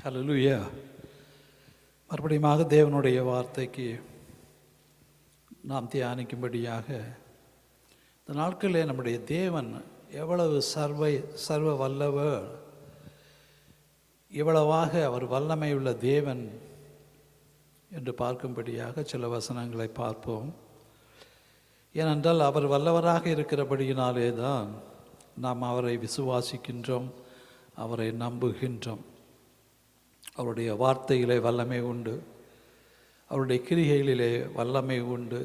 ஹல்லேலூயா. மறுபடியும் தேவனுடைய வார்த்தைக்கு நாம் தியானிக்கும்படியாக இந்த நாட்களில் நம்முடைய தேவன் எவ்வளவு சர்வ வல்லவர், இவ்வளவாக அவர் வல்லமையுள்ள தேவன் என்று பார்க்கும்படியாக சில வசனங்களை பார்ப்போம். ஏனென்றால் அவர் வல்லவராக இருக்கிறபடியினாலே தான் நாம் அவரை விசுவாசிக்கின்றோம், அவரை நம்புகின்றோம். அவருடைய வார்த்தையிலே வல்லமை உண்டு, அவருடைய கிரிகைகளிலே வல்லமை உண்டு,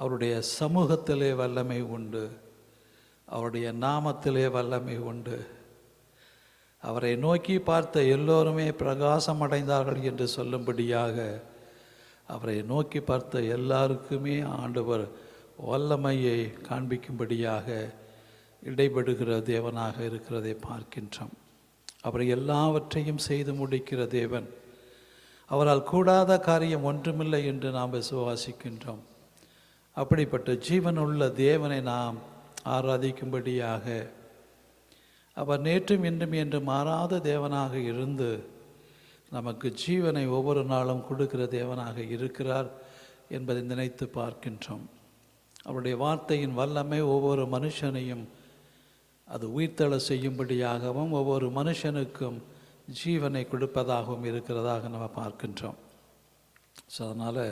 அவருடைய சமூகத்திலே வல்லமை உண்டு, அவருடைய நாமத்திலே வல்லமை உண்டு. அவரை நோக்கி பார்த்த எல்லோருமே பிரகாசம் அடைந்தார்கள் என்று சொல்லும்படியாக அவரை நோக்கி பார்த்த எல்லாருக்குமே ஆண்டவர் வல்லமையை காண்பிக்கும்படியாக இடைபடுகிற தேவனாக இருக்கிறதை பார்க்கின்றோம். அவர் எல்லாவற்றையும் செய்து முடிக்கிற தேவன். அவரால் கூடாத காரியம் ஒன்றுமில்லை என்று நாம் விசுவாசிக்கின்றோம். அப்படிப்பட்ட ஜீவனுள்ள தேவனை நாம் ஆராதிக்கும்படியாக அவர் நேற்றும் இன்றும் என்று மாறாத தேவனாக இருந்து நமக்கு ஜீவனை ஒவ்வொரு நாளும் கொடுக்கிற தேவனாக இருக்கிறார் என்பதை நினைத்து பார்க்கின்றோம். அவருடைய வார்த்தையின் வல்லமை ஒவ்வொரு மனுஷனையும் அது உயிர்த்தெழ செய்யும்படியாகவும் ஒவ்வொரு மனுஷனுக்கும் ஜீவனை கொடுப்பதாகவும் இருக்கிறதாக நம்ம பார்க்கின்றோம். ஸோ அதனால்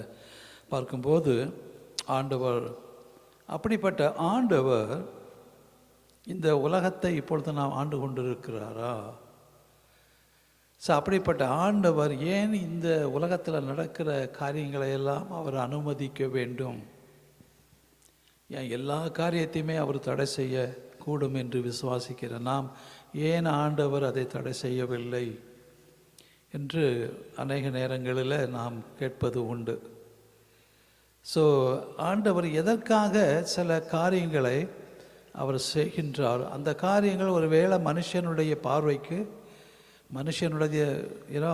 பார்க்கும்போது ஆண்டவர், அப்படிப்பட்ட ஆண்டவர் இந்த உலகத்தை இப்பொழுது நாம் ஆண்டு கொண்டிருக்கிறாரா? ஸோ அப்படிப்பட்ட ஆண்டவர் ஏன் இந்த உலகத்தில் நடக்கிற காரியங்களை எல்லாம் அவர் அனுமதிக்க வேண்டும்? ஏன் எல்லா காரியத்தையுமே அவர் தடை செய்ய கூடும் என்று விசுவாசிக்கிற நாம் ஏன் ஆண்டவர் அதை தடை செய்யவில்லை என்று அநேக நேரங்களில் நாம் கேட்பது உண்டு. ஸோ ஆண்டவர் எதற்காக சில காரியங்களை அவர் செய்கின்றார்? அந்த காரியங்கள் ஒருவேளை மனுஷனுடைய பார்வைக்கு, மனுஷனுடைய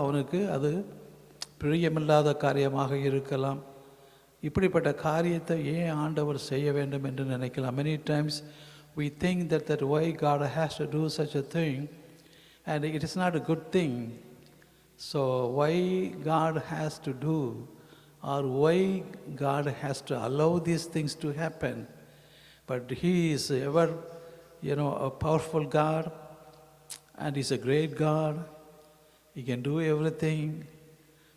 அவனுக்கு அது பிரியமில்லாத காரியமாக இருக்கலாம். இப்படிப்பட்ட காரியத்தை ஏன் ஆண்டவர் செய்ய வேண்டும் என்று நினைக்கலாம். Many times we think that why God has to do such a thing, and it is not a good thing. So why God has to do, or why God has to allow these things to happen? But He is ever, a powerful God, and He's a great God. He can do everything.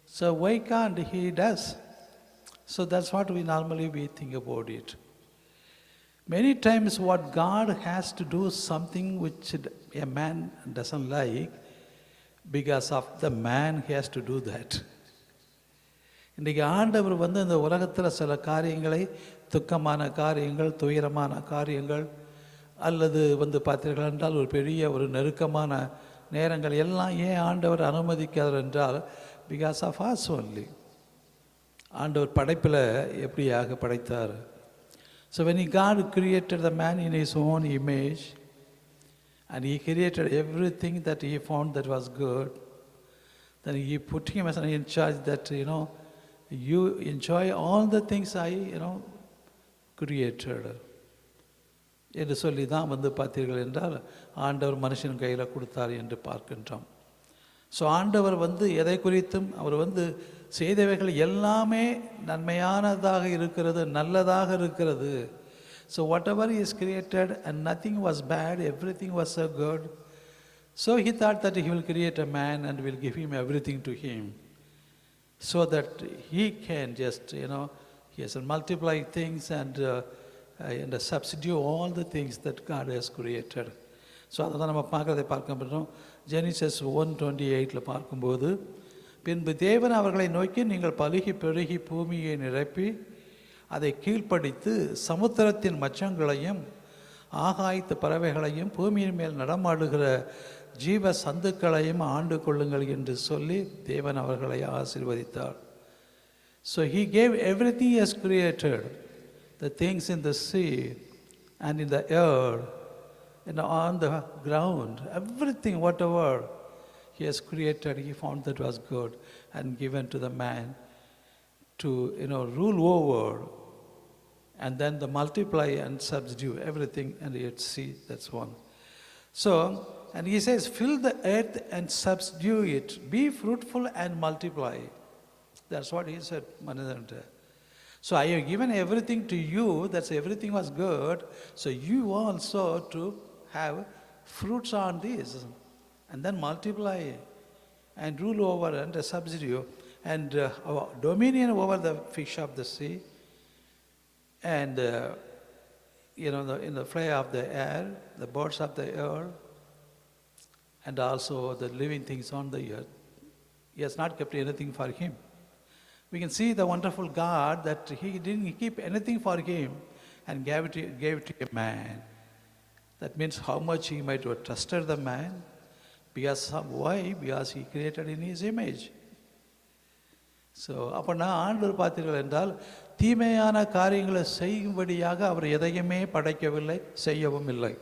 So why can't He does? So that's what we normally think about it. Many times what God has to do something which a man doesn't like, because of the man he has to do that. இன்றைக்கு ஆண்டவர் இந்த உலகத்தில் சில காரியங்களை, துக்கமான காரியங்கள், துயரமான காரியங்கள், அல்லது பார்த்தீர்கள் என்றால் ஒரு பெரிய ஒரு நெருக்கமான நேரங்கள் எல்லாம் ஏன் ஆண்டவர் அனுமதிக்கிறார் என்றால், பிகாஸ் ஆஃப் us only. ஆண்டவர் படைப்பில் எப்படியாக படைத்தார்? So when God created the man in His own image, and He created everything that He found that was good, then He put him as in charge that, you enjoy all the things I, created. என்று சொல்லி தான் பார்த்தீர்கள் என்றால் ஆண்டவர் மனுஷன் கையில் கொடுத்தார் என்று பார்க்கின்றோம். ஸோ ஆண்டவர் எதை குறித்தும் அவர் செய்தவைகள் எல்லாமே நன்மையானதாக இருக்கிறது, நல்லதாக இருக்கிறது. So what ever He has created and nothing was bad, everything was so good. So He thought that He will create a man and will give him everything to him, so that he can just, he has to multiply things and substitute all the things that God has created. So அதை தான் நம்ம பார்க்க போகிறோம். Genesis 1:28 பார்க்கும்போது, பின்பு தேவன் அவர்களை நோக்கி, நீங்கள் பலுகி பெருகி பூமியை நிரப்பி அதை கீழ்ப்படித்து சமுத்திரத்தின் மச்சங்களையும் ஆகாயத்து பறவைகளையும் பூமியின் மேல் நடமாடுகிற ஜீவ சந்துக்களையும் ஆண்டு கொள்ளுங்கள் என்று சொல்லி தேவன் அவர்களை ஆசீர்வதித்தார். So He gave everything He has created, the things in the sea and in the air and on the ground, everything, whatever He has created, He found that was good and given to the man to, rule over, and then the multiply and subdue everything and yet see. That's one. So, and he says, fill the earth and subdue it, be fruitful and multiply. That's what he said, Manadanta. So I have given everything to you, that's everything was good, so you also to have fruits on this, and then multiply and rule over and subdue and dominion over the fish of the sea and in the fly of the air, the birds of the air, and also the living things on the earth. He has not kept anything for him. We can see the wonderful God that he didn't keep anything for him and gave it to a man. That means how much he might have trusted the man. Why? Because he created in his image. So அப்போ நான் ஆண்டவர் பார்த்தீர்கள் என்றால் தீமையான காரியங்களை செய்யும்படியாக அவர் எதையுமே படைக்கவில்லை, செய்யவும் இல்லை.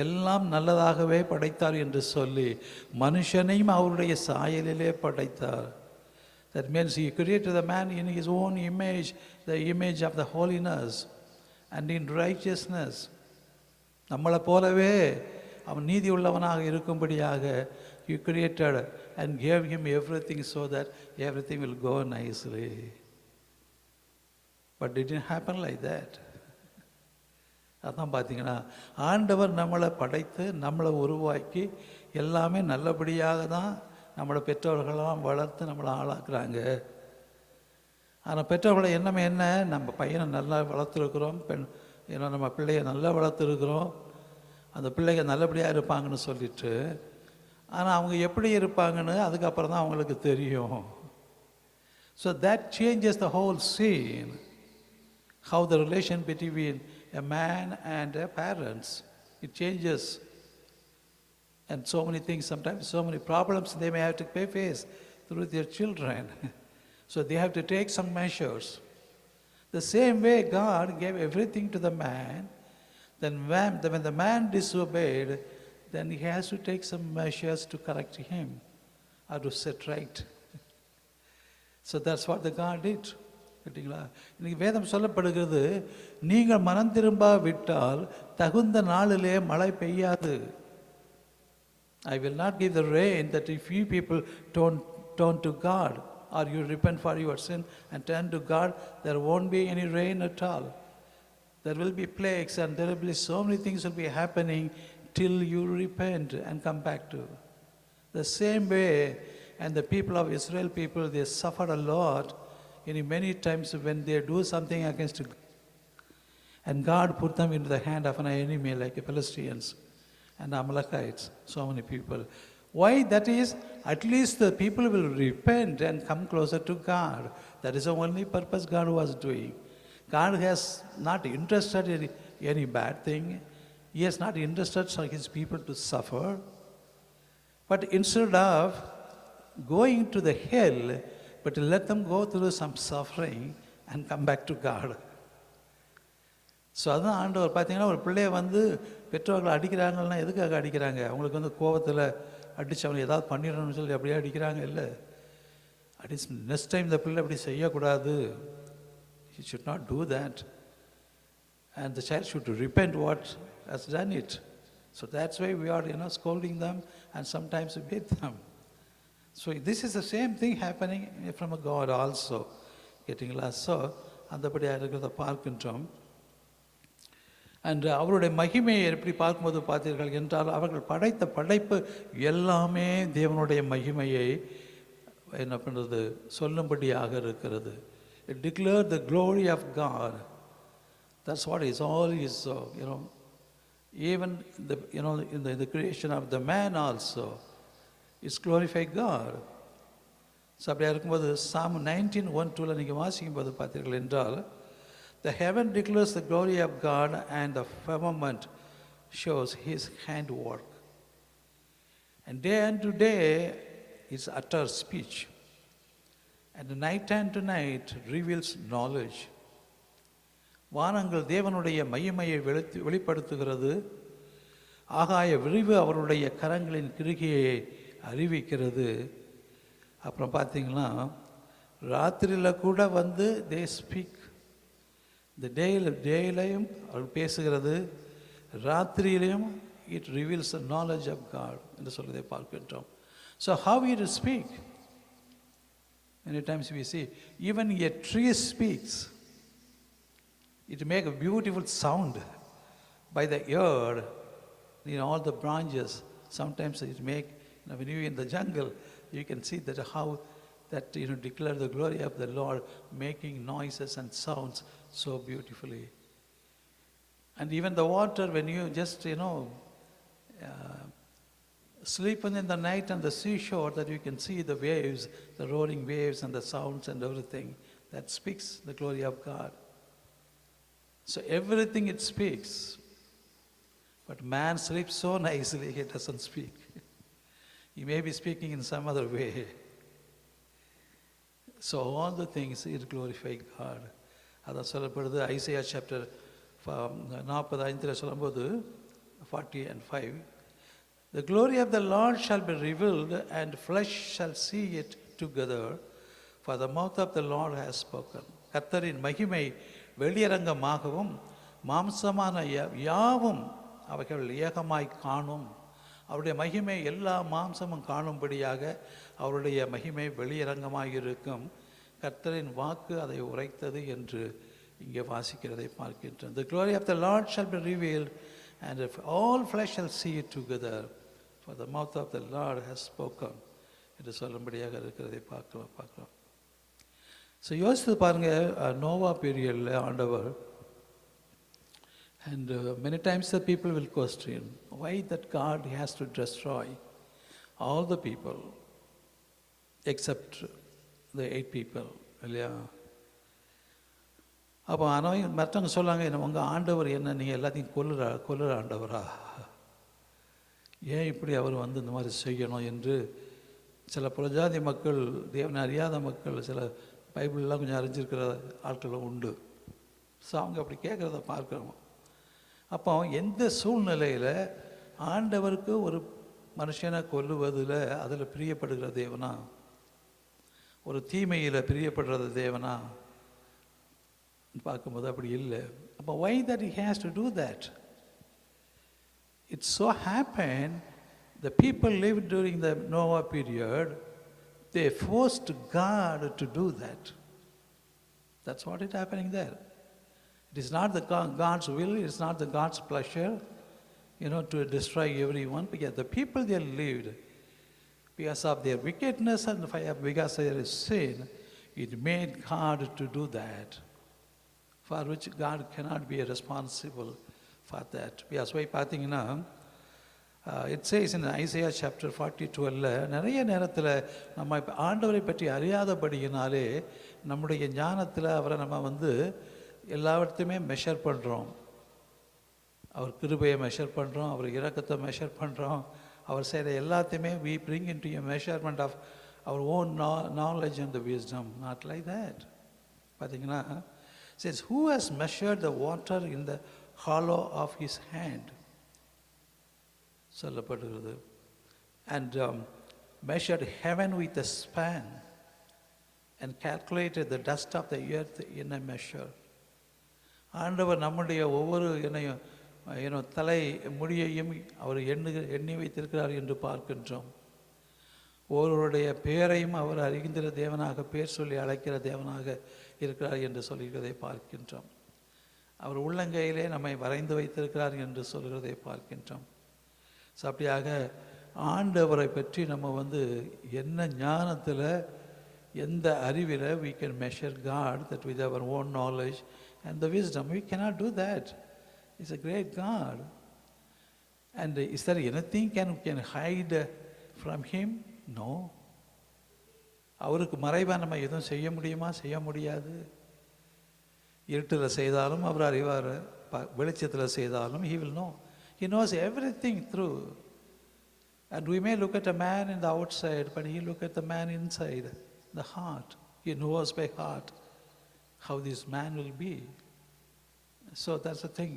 எல்லாம் நல்லதாகவே படைத்தார் என்று சொல்லி மனுஷனையும் அவருடைய சாயலிலே படைத்தார். That means he created the man in his own image, the image of the holiness and in righteousness. நம்மளை போலவே அவன் நீதி உள்ளவனாக இருக்கும்படியாக he created and gave him everything so that everything will go nicely. But it didn't happen like that. அதான் பார்த்தீங்கன்னா ஆண்டவர் நம்மளை படைத்து நம்மளை உருவாக்கி எல்லாமே நல்லபடியாக தான் நம்மளை பெற்றோர்களெல்லாம் வளர்த்து நம்மளை ஆளாக்குறாங்க. ஆனால் பெற்றோர்களை எண்ணமே என்ன, நம்ம பையனை நல்லா வளர்த்துருக்குறோம், நம்ம பிள்ளைய நல்லா வளர்த்துருக்குறோம், அந்த பிள்ளைங்க நல்லபடியாக இருப்பாங்கன்னு சொல்லிட்டு, ஆனால் அவங்க எப்படி இருப்பாங்கன்னு அதுக்கப்புறம் தான் அவங்களுக்கு தெரியும். So that changes the whole scene, how the relation between a man and a parents, it changes. And so many things, sometimes so many problems they may have to face through their children. So they have to take some measures. The same way God gave everything to the man, then when the man disobeyed, then he has to take some measures to correct him or to set right. So that's what the God did. கேட்டிங்களா? இன்னைக்கு வேதம் சொல்லப்படுகிறது, நீங்கள் மனம் திரும்பா விட்டால் தகுந்த நாளிலே மழை பெய்யாது. I will not give the rain that if you people turn to God or you repent for your sin and turn to God, there won't be any rain at all. There will be plagues and there will be so many things will be happening till you repent and come back to. The same way, and the people of Israel people, they suffered a lot in many times when they do something against God. And God put them into the hand of an enemy like the Philistines and Amalekites, so many people. Why that is? At least the people will repent and come closer to God. That is the only purpose God was doing. God has not interested in any bad thing. He has not interested for his people to suffer. But instead of going to the hell, but to let them go through some suffering and come back to God. So அதுதான் ஆண்டவர் பார்த்தீங்கன்னா, ஒரு பிள்ளைய பெற்றோர்கள் அடிக்கிறாங்கன்னா எதுக்காக அடிக்கிறாங்க? அவங்களுக்கு கோபத்தில் அடித்து அவனை ஏதாவது பண்ணிடணும்னு சொல்லி அப்படியே அடிக்கிறாங்க இல்லை. நெக்ஸ்ட் டைம் இந்த பிள்ளை அப்படி செய்யக்கூடாது. He should not do that. And the child should repent what has done it. So that's why we are scolding them and sometimes we beat them. So this is the same thing happening from a God also. கேட்டிங்களா? So அந்தபடியாக இருக்கிறத பார்க்கின்றோம். And அவருடைய மகிமையை எப்படி பார்க்கும்போது பார்த்தீர்கள் என்றால், அவர்கள் படைத்த படைப்பு எல்லாமே தேவனுடைய மகிமையை என்ன பண்ணுறது சொல்லும்படியாக இருக்கிறது. It declared the glory of God. That's what is all is, even in the creation of the man also, it's glorified God. So அப்படியா இருக்கும்போது Psalm 19:1-2 நீங்கள் வாசிக்கும்போது பார்த்தீர்கள் என்றால், the heaven declares the glory of God and the firmament shows his handwork. And day unto day is utter speech. And night unto night reveals knowledge. வானங்கள் தேவனுடைய மகிமையை வெளிப்படுத்துகிறது. ஆகாய விரிவு அவருடைய கரங்களின் கிருகையை அறிவிக்கிறது. அப்புறம் பார்த்தீங்கன்னா ராத்திரியில் கூட they speak. இந்த டேலையும் அவர் பேசுகிறது, ராத்திரியிலும் it reveals the knowledge of God என்று சொல்வதை பார்க்கின்றோம். So how it speak? Many times we see even a tree speaks. It make a beautiful sound by the ear. All the branches. Sometimes it make, when you're in the jungle, you can see that how that declare the glory of the Lord, making noises and sounds so beautifully. And even the water, when you just sleep in the night on the seashore, that you can see the waves, the roaring waves and the sounds and everything, that speaks the glory of God. So everything it speaks. But man sleeps so nicely, he doesn't speak. He may be speaking in some other way. So all the things, it glorify God. அதான் சொல்லப்படுது Isaiah chapter 45 சொல்லும்போது 40 and 5. The glory of the Lord shall be revealed, and flesh shall see it together, for the mouth of the Lord has spoken. கர்த்தரின் மகிமை வெளியரங்கமாகவும் மாம்சமான யாவும் அவைகள் ஏகமாய் காணும். அவருடைய மகிமை எல்லா மாம்சமும் காணும்படியாக அவருடைய மகிமை வெளியரங்கமாக இருக்கும். கர்த்தரின் வாக்கு அதை உரைத்தது என்று இங்கே வாசிக்கிறதை பார்க்கின்றோம். The glory of the Lord shall be revealed, and if all flesh shall see it together, for the mouth of the Lord has spoken என்று சொல்லும்படியாக இருக்கிறதை பார்க்கலாம். ஸோ யோசித்து பாருங்க, நோவா பீரியடில் ஆண்டவர், and many times the people will question why that God has to destroy all the people except the 8 people. இல்லையா? அப்போ ஆனால் மற்றவங்க சொல்லாங்க, உங்கள் ஆண்டவர் என்ன, நீங்கள் எல்லாத்தையும் கொல்லுற ஆண்டவரா, ஏன் இப்படி அவர் இந்த மாதிரி செய்யணும் என்று சில புறஜாதி மக்கள், தேவனை அறியாத மக்கள், சில பைபிள்லாம் கொஞ்சம் அறிஞ்சிருக்கிற ஆட்களும் உண்டு. ஸோ அவங்க அப்படி கேட்குறத பார்க்குறோம். அப்போ எந்த சூழ்நிலையில் ஆண்டவருக்கு ஒரு மனுஷனை கொல்லுவதில் அதில் பிரியப்படுகிற தேவனா, ஒரு தீமையில் பிரியப்படுறது தேவனா பார்க்கும்போது அப்படி இல்லை. அப்போ why that he has to do that? It so happened the people lived during the Noah period, they forced God to do that. That's what is happening there. It is not the God's will, it is not the God's pleasure, to destroy everyone. Because the people they lived, because of their wickedness and because of their sin, it made God to do that, for which God cannot be responsible for that. Because why பார்த்தீங்கன்னா, it says in Isaiah chapter 42, நிறைய நேரத்தில் நம்ம ஆண்டவரை பற்றி அறியாதபடியினாலே நம்முடைய ஞானத்தில் அவரை நம்ம எல்லாவற்றையுமே மெஷர் பண்ணுறோம். அவர் கிருபையை மெஷர் பண்ணுறோம், அவர் இரக்கத்தை மெஷர் பண்ணுறோம், அவர் செய்கிற எல்லாத்தையுமே we bring into a measurement of our own knowledge and the wisdom. Not like that. பார்த்தீங்கன்னா, says, who has measured the water in the hollow of his hand? சொல்லப்படுகிறது. And measured heaven with a span and calculated the dust of the earth in a measure. ஆண்டவர் நம்முடைய ஒவ்வொரு தலை முடியையும் அவர் எண்ணி வைத்திருக்கிறார் என்று பார்க்கின்றோம். ஒருவருடைய பெயரையும் அவர் அறிகின்ற தேவனாக, பேர் சொல்லி அழைக்கிற தேவனாக இருக்கிறார் என்று சொல்கிறதை பார்க்கின்றோம். அவர் உள்ளங்கையிலே நம்மை வரைந்து வைத்திருக்கிறார் என்று சொல்கிறதை பார்க்கின்றோம். ஸோ அப்படியாக ஆண்டவரை பற்றி நம்ம என்ன ஞானத்தில், எந்த அறிவில் we can measure God, that with our own knowledge and the wisdom. We cannot do that. He's a great God. And is there anything can hide from him? No. அவருக்கு மறைவாக நம்ம எதுவும் செய்ய முடியுமா? செய்ய முடியாது. இருட்டில் செய்தாலும் அவர் அறிவார், வெளிச்சத்தில் செய்தாலும் he will know. He knows everything through. And we may look at a man in the outside, but he look at the man inside, the heart. He knows by heart how this man will be. So that's the thing.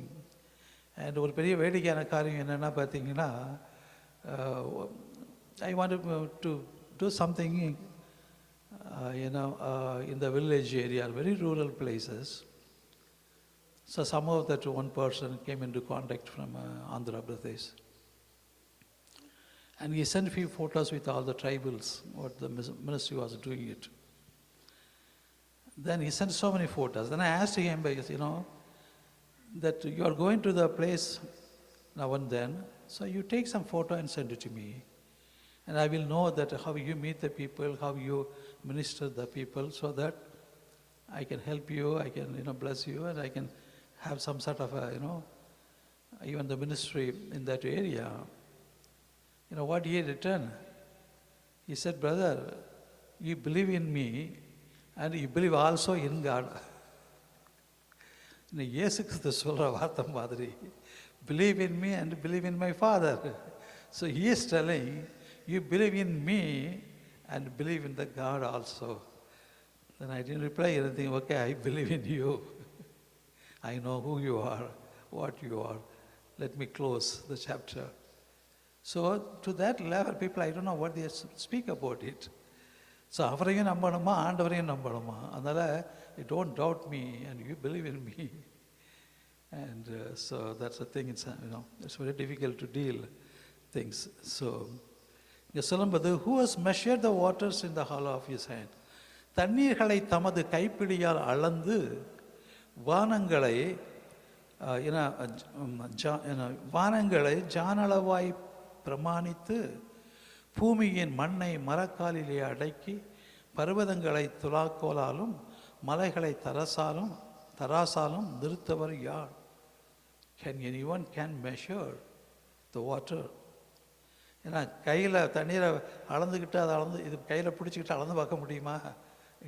And ஒரு பெரிய வேடிக்கையான காரியம் என்னென்னா பார்த்தீங்கன்னா, I wanted to do something in the village area, very rural places. So somehow that one person came into contact from Andhra Pradesh. And he sent few photos with all the tribals, what the ministry was doing it. Then he sent so many photos. Then I asked him, because, that you are going to the place now and then, so you take some photo and send it to me. And I will know that how you meet the people, how you minister the people, so that I can help you, I can, bless you, and I can have some sort of even the ministry in that area. What he returned? He said, brother, you believe in me and you believe also in God. இயேசு கிறிஸ்து சொல்ற வார்த்தை மாதிரி, believe in me and believe in my Father. So he is telling, you believe in me and believe in the God also. Then I didn't reply anything. Okay, I believe in you. I know who you are, what you are. Let me close the chapter. So to that level, people, I don't know what they speak about it. So அவரையும் நம்பணுமா, ஆண்டவரையும் நம்பணுமா? அதனால் you don't doubt me and you believe in me. And so that's the thing, it's very difficult to deal things. So இங்கே சொல்லும்போது, who has measured the waters in the hollow of his hand? தண்ணீர்களை தமது கைப்பிடியால் அளந்து வானங்களை வானங்களை ஜானளவாய் பிரமாணித்து பூமியின் மண்ணை மரக்காலிலே அடக்கி பர்வதங்களை துலாக்கோலாலும் மலைகளை தராசாலும் நிறுத்தவர் யார்? Can anyone measure the water? ஏன்னா கையில் தண்ணீரை அளந்துக்கிட்டு அதை இது கையில் பிடிச்சிக்கிட்டு அளந்து பார்க்க முடியுமா?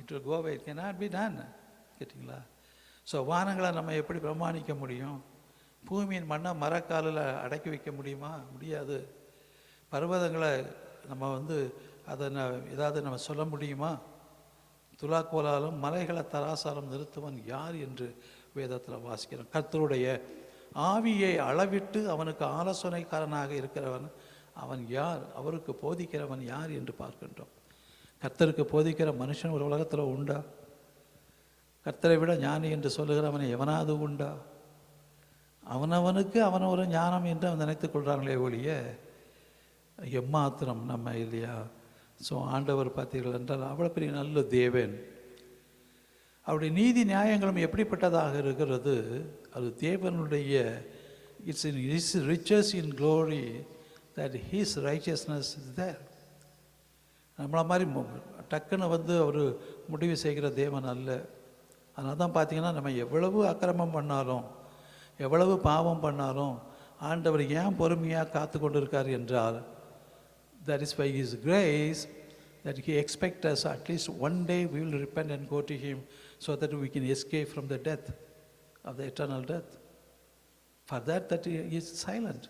It will go away. It cannot be done. கேட்டிங்களா? ஸோ வானங்களை நம்ம எப்படி பிரமாணிக்க முடியும்? பூமியின் மண்ணை மரக்காலில் அடக்கி வைக்க முடியுமா? முடியாது. பர்வதங்களை நம்ம அதை ஏதாவது நம்ம சொல்ல முடியுமா? துலாக்கோலாலும் மலைகளை தராசாலும் நிறுத்துவன் யார் என்று வேதத்தில் வாசிக்கிறோம். கர்த்தருடைய ஆவியை அளவிட்டு அவனுக்கு ஆலோசனைக்காரனாக இருக்கிறவன் அவன் யார்? அவருக்கு போதிக்கிறவன் யார் என்று பார்க்கின்றோம். கர்த்தருக்கு போதிக்கிற மனுஷன் ஒரு உலகத்தில் உண்டா? கர்த்தரை விட ஞானி என்று சொல்லுகிறவன் எவனாவது உண்டா? அவனவனுக்கு அவன் ஒரு ஞானம் என்று அவன் நினைத்து கொள்கிறாங்களே ஒழிய எம்மாத்திரம் நம்ம இல்லையா? ஸோ ஆண்டவர் பார்த்தீர்கள் என்றால் அவ்வளோ பெரிய நல்ல தேவன். அவருடைய நீதி நியாயங்களும் எப்படிப்பட்டதாக இருக்கிறது? அது தேவனுடைய it's riches in glory that his righteousness is there. நம்மளை மாதிரி டக்குன்னு அவர் முடிவு செய்கிற தேவன் அல்ல. அதனால தான் பார்த்தீங்கன்னா நம்ம எவ்வளவு அக்கிரமம் பண்ணாலும் எவ்வளவு பாவம் பண்ணாலும் ஆண்டவர் ஏன் பொறுமையாக காத்து கொண்டு இருக்கார் என்றால், that is by his grace that he expects us at least one day we will repent and go to him so that we can escape from the death of the eternal death. For that he is silent.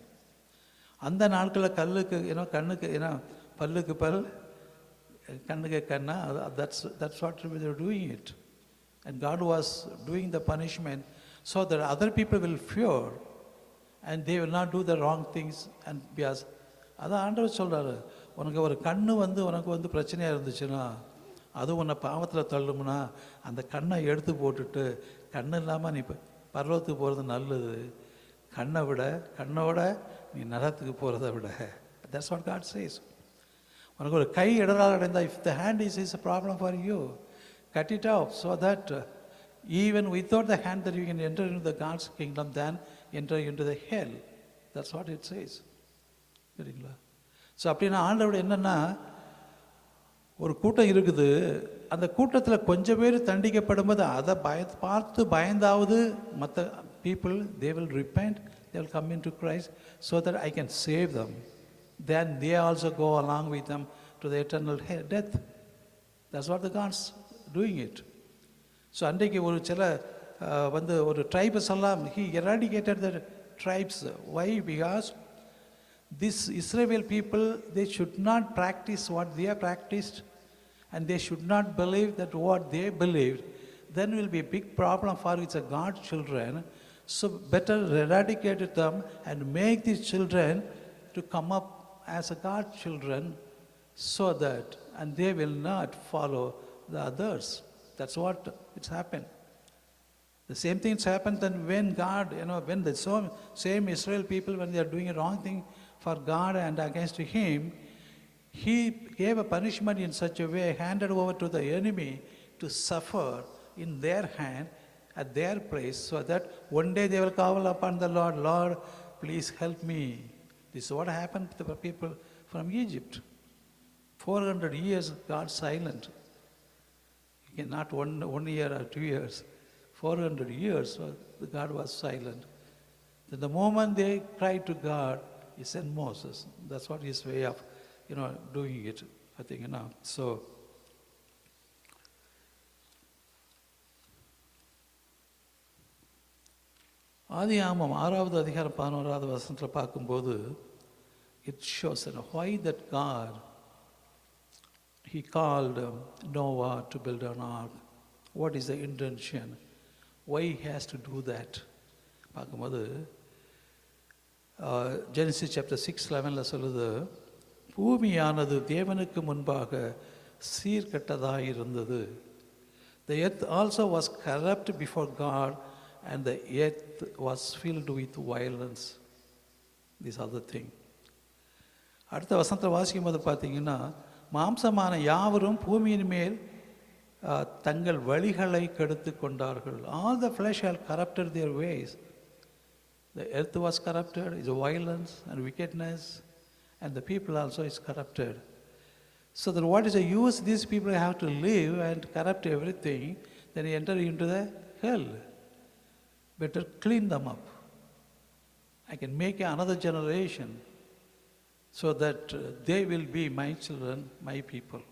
அந்த நாட்களில் கல்லுக்கு கண்ணுக்கு பல்லுக்கு பல் கண்ணுக்கு கண்ணா, that's what they were doing it. And God was doing the punishment so that other people will fear and they will not do the wrong things. And because அதான் ஆண்டவர் சொல்கிறாரு, உனக்கு ஒரு கண்ணு உனக்கு பிரச்சனையாக இருந்துச்சுன்னா, அது உன்னை பாவத்தில் தள்ளும்னா அந்த கண்ணை எடுத்து போட்டுட்டு கண்ணு இல்லாமல் நீ பரலோகத்துக்கு போகிறது நல்லது, கண்ணோட நீ நரகத்துக்கு போகிறத விட. That's what God says. உனக்கு ஒரு கை இடரால் அடைந்தால், if the hand is a problem for you, cut it off so that even without the hand that you can enter into the God's kingdom than enter into the hell. That's what it says. சரிங்களா? So அப்படின்னா ஆண்டவர் என்னென்னா, ஒரு கூட்டம் இருக்குது, அந்த கூட்டத்தில் கொஞ்சம் பேர் தண்டிக்கப்படும்போது அதை பார்த்து பயந்தாவது மற்ற people, they will repent, they will come into Christ so that I can save them. Then they also go along with them to the eternal death. That's what the God's doing it. So அன்றைக்கு ஒரு சில ஒரு tribes எல்லாம் he eradicated the tribes. Why? Because these Israel people, they should not practice what they have practiced and they should not believe that what they believed. Then will be a big problem for its God's children. So better eradicate them and make these children to come up as a God's children so that, and they will not follow the others. That's what it's happened. The same things happened then when God, when the same Israel people, when they are doing a wrong thing for God and against Him, He gave a punishment in such a way, handed over to the enemy to suffer in their hand, at their place, so that one day they will call upon the Lord, Lord, please help me. This is what happened to the people from Egypt. 400 years God silent. Not one year or 2 years. 400 years God was silent. Then the moment they cried to God, He sent Moses. That's what His way of, doing it, I think, So, ஆதியாகமம் 6வது அதிகாரம் 11வது வசனத்தில் பார்க்கும்போது it shows why that God, He called Noah to build an ark. What is the intention? Why He has to do that? பார்க்கும்போது Genesis chapter 6:11 சொல்லுது, பூமியானது தேவனுக்கு முன்பாக சீர்கெட்டதாக இருந்தது. The earth also was corrupt before God, and the earth was filled with violence. This other thing. அடுத்த வசனத்தை வாசிக்கும் போது பார்த்தீங்கன்னா, மாம்சமான யாவரும் பூமியின் மேல் தங்கள் வழிகளை கெடுத்து கொண்டார்கள். All the flesh had corrupted their ways. The earth was corrupted, is violence and wickedness, and the people also is corrupted. So that what is the use these people have to live and corrupt everything, then enter into the hell. Better clean them up. I can make another generation so that they will be my children, my people.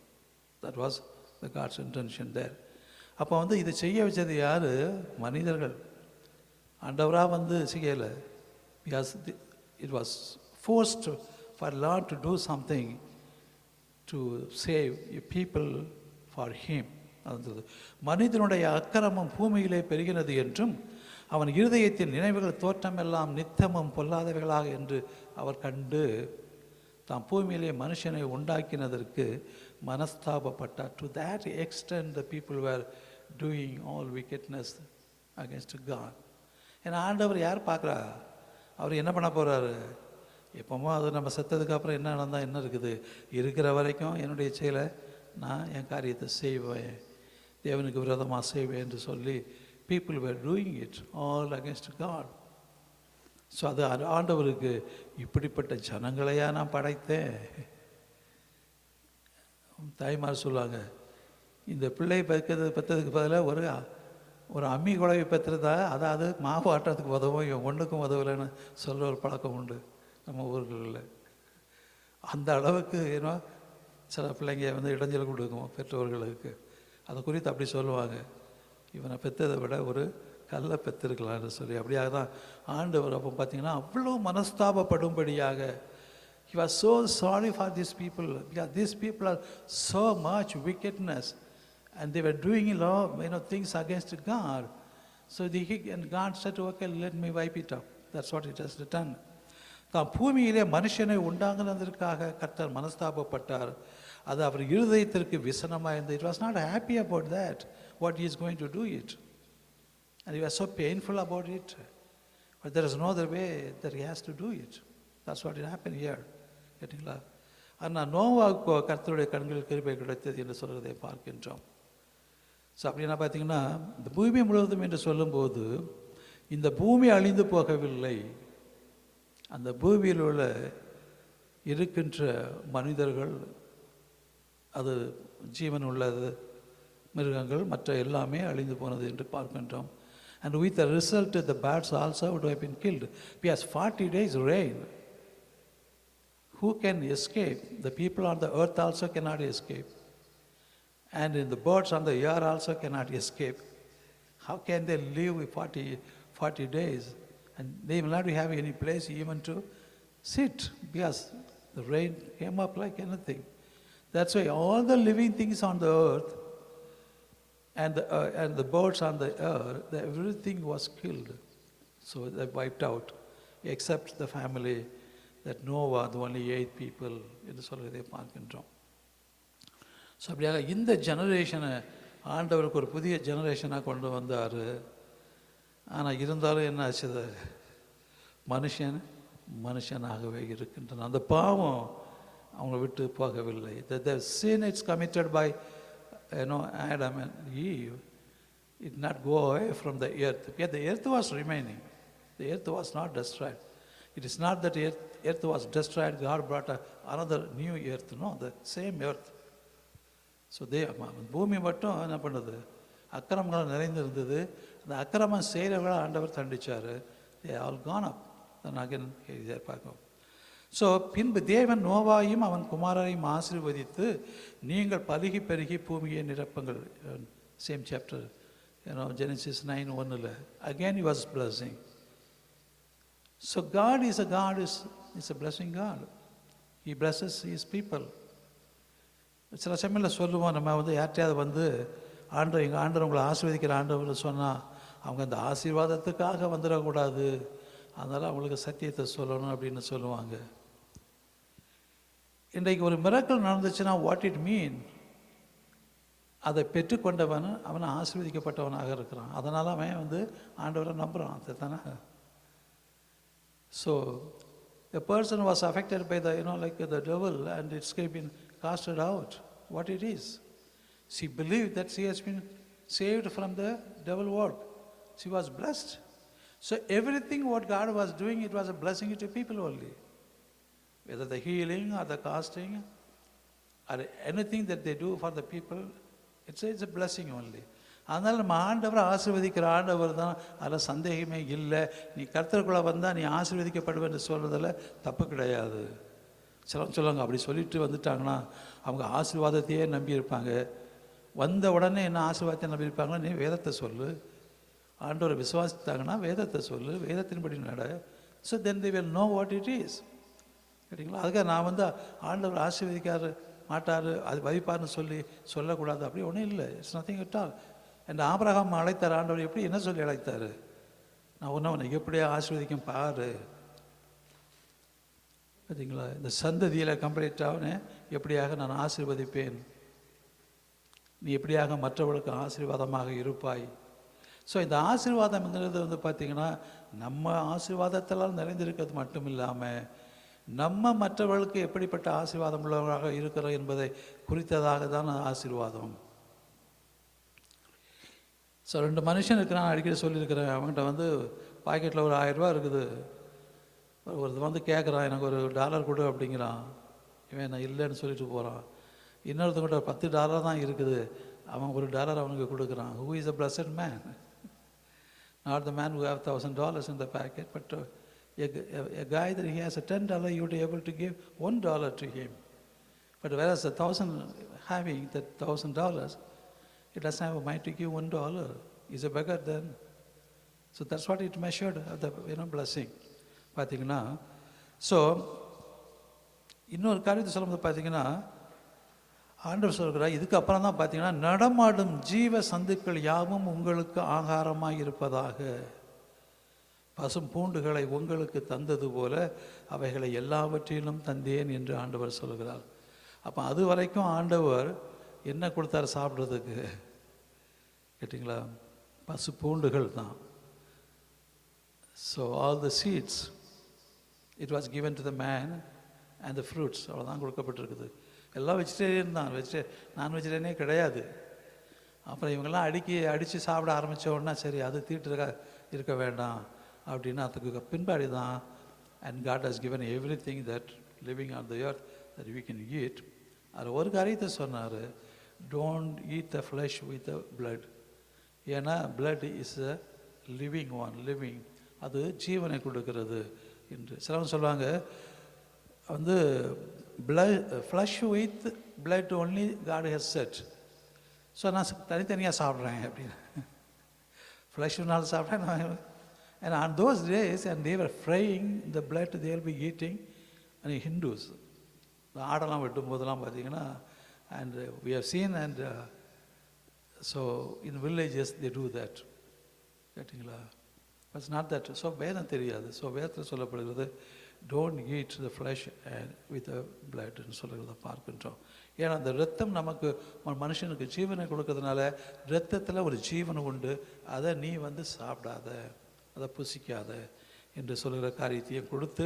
That was the God's intention there. அப்போ இதை செய்ய வச்சது யார்? மனிதர்கள். ஆண்டவராக செய்யலை. Because it was forced for Lord to do something to save people for Him. மனிதனுடைய அக்கிரமம் பூமியிலே பெருகினது என்றும் அவன் இருதயத்தின் நினைவுகள் தோற்றமெல்லாம் நித்தமும் பொல்லாதவைகளாக என்று அவர் கண்டு தாம் பூமியிலே மனுஷனை உண்டாக்கினதற்கு மனஸ்தாபப்பட்டார். To that extent the people were doing all wickedness against God. ஏன்னா ஆண்டவர் யார் பார்க்குறா? அவர் என்ன பண்ண போகிறாரு? எப்போமோ அது நம்ம செத்ததுக்கு அப்புறம் என்ன நடந்தால் என்ன இருக்குது? இருக்கிற வரைக்கும் என்னுடைய செயலை நான் என் காரியத்தை செய்வேன், தேவனுக்கு விரோதமாக செய்வேன் என்று சொல்லி people were doing it all against God. So அது ஆண்டவருக்கு இப்படிப்பட்ட ஜனங்களையா நான் படைத்தேன்? தாய்மார் சொல்லுவாங்க, இந்த பிள்ளை பெற்றதுக்கு பதிலாக ஒரு அம்மி குழவி பெற்றுறதா, அதாவது மாவு ஆட்டுறதுக்கு உதவும், இவன் ஒன்றுக்கும் உதவலைன்னு சொல்கிற ஒரு பழக்கம் உண்டு நம்ம ஊர்களில். அந்த அளவுக்கு சில பிள்ளைங்க இடைஞ்சல் கொடுக்கும் பெற்றோர்களுக்கு. அதை குறித்து அப்படி சொல்லுவாங்க, இவனை பெற்றதை விட ஒரு கல்லை பெற்றிருக்கலான்னு சொல்லி. அப்படியாக தான் ஆண்டவர் அப்போ பார்த்தீங்கன்னா அவ்வளோ மனஸ்தாபப்படும்படியாக He was so sorry for these people, because these people are so much wickedness and they were doing a lot of things against God. So and God said, okay, let me wipe it up. That's what it has done. தான் பூமியிலே மனுஷனை உண்டாங்கினதற்காக கர்த்தர் மனஸ்தாபப்பட்டார். அது அவர் இருதயத்திற்கு விசனமாக இருந்தது. It was not happy about that, what He is going to do it. And He was so painful about it. But there is no other way that He has to do it. That's what happened here. கேட்டிங்களா? ஆனால் நோவாவுக்கு கர்த்தருடைய கண்களில் கிருபை கிடைத்தது என்று சொல்கிறதை பார்க்கின்றோம். So அப்படின்னா பார்த்தீங்கன்னா, இந்த பூமி முழுவதும் என்று சொல்லும்போது இந்த பூமி அழிந்து போகவில்லை. அந்த பூமியில் உள்ள இருக்கின்ற மனிதர்கள், அது ஜீவன் உள்ளது, மிருகங்கள் மற்ற எல்லாமே அழிந்து போனது என்று பார்க்கின்றோம். And with the result, the birds also would have been killed. Because 40 days rain. Who can escape? The people on the earth also cannot escape. And the birds on the air also cannot escape. How can they live with 40 days? And they will not have any place even to sit, because the rain came up like anything. That's why all the living things on the earth and the birds on the air, everything was killed. So they wiped out, except the family that Noah, the only 8 people என்று சொல்வதை பார்க்கின்றோம். So அப்படியாக இந்த ஜெனரேஷனை ஆண்டவருக்கு ஒரு புதிய ஜெனரேஷனாக கொண்டு வந்தார். ஆனால் இருந்தாலும் என்ன ஆச்சுது, மனுஷன் மனுஷனாகவே இருக்கின்றான். அந்த பாவம் அவங்கள விட்டு போகவில்லை. The sin is committed by Adam and Eve. It did not go away from the earth. Yet the earth was remaining. The earth was not destroyed. It is not that earth was destroyed, God brought another new earth. No, the same earth. So பூமி மட்டும் என்ன பண்ணுது, அக்கிரமங்களால் நிறைந்திருந்தது. அந்த அக்கிரமம் செய்கிறவர்களால் ஆண்டவர் தண்டிச்சார். They all gone up. Then again பார்க்கும். So பின்பு தேவன் நோவாயும் அவன் குமாரரையும் ஆசீர்வதித்து, நீங்கள் பலுகி பெருகி பூமியை நிரப்புங்கள். Same chapter, Genesis 9:1. Again he was blessing. So God is a blessing God. He blesses his people. சில சமயத்தில் சொல்லுவோம், நம்ம யார்ட்டையாவது எங்கள் ஆண்டவர் உங்களை ஆசீர்வதிக்கிற ஆண்டவர் சொன்னால், அவங்க அந்த ஆசீர்வாதத்துக்காக வந்துடக்கூடாது, அதனால் அவங்களுக்கு சத்தியத்தை சொல்லணும் அப்படின்னு சொல்லுவாங்க. இன்றைக்கு ஒரு மிராக்கிள் நடந்துச்சுன்னா வாட் இட் மீன், அதை பெற்றுக்கொண்டவன் அவன் ஆசீர்வதிக்கப்பட்டவனாக இருக்கிறான். அதனால் அவன் ஆண்டவரை நம்புகிறான். அது தானே. So a person was affected by like the devil and it's been casted out. What it is? She believed that she has been saved from the devil work. She was blessed. So everything what God was doing, it was a blessing to people only. Whether the healing or the casting or anything that they do for the people, it's a blessing only. அதனால் நம்ம ஆண்டவரை ஆசீர்வதிக்கிற ஆண்டவர் தான், அதில் சந்தேகமே இல்லை. நீ கர்த்தருக்குள்ளே வந்தால் நீ ஆசீர்வதிக்கப்படுவேன்னு சொல்கிறதில் தப்பு கிடையாது. சொல்லுவாங்க, அப்படி சொல்லிட்டு வந்துட்டாங்கன்னா அவங்க ஆசீர்வாதத்தையே நம்பியிருப்பாங்க. வந்த உடனே என்ன ஆசீர்வாதத்தை நம்பியிருப்பாங்கன்னா, நீ வேதத்தை சொல்லு, ஆண்டவரை விசுவாசித்தாங்கன்னா வேதத்தை சொல்லு, வேதத்தின்படி நட. So then they will know what it is. கேட்டிங்களா? அதுக்காக நான் ஆண்டவர் ஆசீர்வதிக்காரு மாட்டார், அது வதிப்பார்னு சொல்லக்கூடாது, அப்படி ஒன்றும் இல்லை. It's nothing at all. And Abraham அழைத்தார் ஆண்டவர். எப்படி, என்ன சொல்லி அழைத்தார்? நான் உன்னை எப்படியா ஆசீர்வதிக்கும் பாரு. பார்த்தீங்களா? இந்த சந்ததியில் கம்ப்ளீட்டாக எப்படியாக நான் ஆசீர்வதிப்பேன், நீ எப்படியாக மற்றவர்களுக்கு ஆசீர்வாதமாக இருப்பாய். ஸோ இந்த ஆசீர்வாதம்ங்கிறது பார்த்திங்கன்னா, நம்ம ஆசீர்வாதத்தெல்லாம் நிறைந்திருக்கிறது மட்டும் இல்லாமல், நம்ம மற்றவர்களுக்கு எப்படிப்பட்ட ஆசீர்வாதம் உள்ளவர்களாக இருக்கிறோம் என்பதை குறித்ததாக தான் ஆசீர்வாதம். ஸோ 2 மனுஷன் இருக்கிறான், அடிக்கடி சொல்லியிருக்கிறேன். அவங்ககிட்ட பாக்கெட்டில் ஒரு 1000 ரூபா இருக்குது. ஒருத்தர் கேட்குறான், எனக்கு ஒரு $1 கொடு அப்படிங்கிறான். இவன் நான் இல்லைன்னு சொல்லிட்டு போகிறான். இன்னொருத்தங்கிட்ட $10 தான் இருக்குது, அவன் ஒரு $1 அவனுக்கு கொடுக்குறான். Who is a blessed man? Not the man who have $1,000 in the packet, but a guy that he has a $10, you would be able to give $1 to him. But whereas 1,000 having that $1,000, it doesn't have a mind to give $1. He's a beggar then. So that's what it measured, the blessing. பார்த்தீங்கன்னா, so இன்னொரு காரியத்தை சொல்லும்போது பார்த்தீங்கன்னா, ஆண்டவர் சொல்கிறார், இதுக்கப்புறம் தான் பார்த்தீங்கன்னா, நடமாடும் ஜீவ சந்துக்கள் யாவும் உங்களுக்கு ஆகாரமாக இருப்பதாக, பசும் பூண்டுகளை உங்களுக்கு தந்தது போல அவைகளை எல்லாவற்றிலும் தந்தேன் என்று ஆண்டவர் சொல்கிறார். அப்போ அது வரைக்கும் ஆண்டவர் என்ன கொடுத்தாரு சாப்பிட்றதுக்கு? கேட்டிங்களா? பசு பூண்டுகள் தான். So all the seeds it was given to the man and the fruits, அவ்வளோதான் கொடுக்கப்பட்டிருக்குது. எல்லாம் வெஜிடேரியன் தான், நான் வெஜிடேரியனே கிடையாது. அப்புறம் இவங்கெல்லாம் அடித்து சாப்பிட ஆரம்பித்த உடனே சரி அது தீட்டு இருக்க வேண்டாம் அப்படின்னு அதுக்கு பின்பாடி தான். And God has given every thing that living on the earth that we can eat. அது ஒரு காரியத்தை சொன்னார், don't eat the flesh with the blood. ஏன்னா blood is a living one, living, அது ஜீவனை கொடுக்கிறது என்று. சிலவங்க சொல்லுவாங்க flesh with blood only God has said. So நான் தனித்தனியாக சாப்பிட்றேன் அப்படின்னு. ஃப்ளஷ்னாலும் சாப்பிட்றேன். And on those days, and they were frying the blood, they will be eating. And Hindus, the ஆடெல்லாம் வெட்டும் போதெல்லாம் பார்த்தீங்கன்னா, and we have seen, and so in villages they do that. கேட்டிங்களா? It's not that. ஸோ வேதம் தெரியாது. So வேதத்தில் சொல்லப்படுகிறது, don't eat the flesh and with பிளட்னு சொல்லுறத பார்க்கின்றோம். ஏன்னா அந்த ரத்தம் நமக்கு மனுஷனுக்கு ஜீவனை கொடுக்கறதுனால ரத்தத்தில் ஒரு ஜீவனம் உண்டு. அதை நீ சாப்பிடாத, அதை புசிக்காத என்று சொல்லுகிற காரியத்தையும் கொடுத்து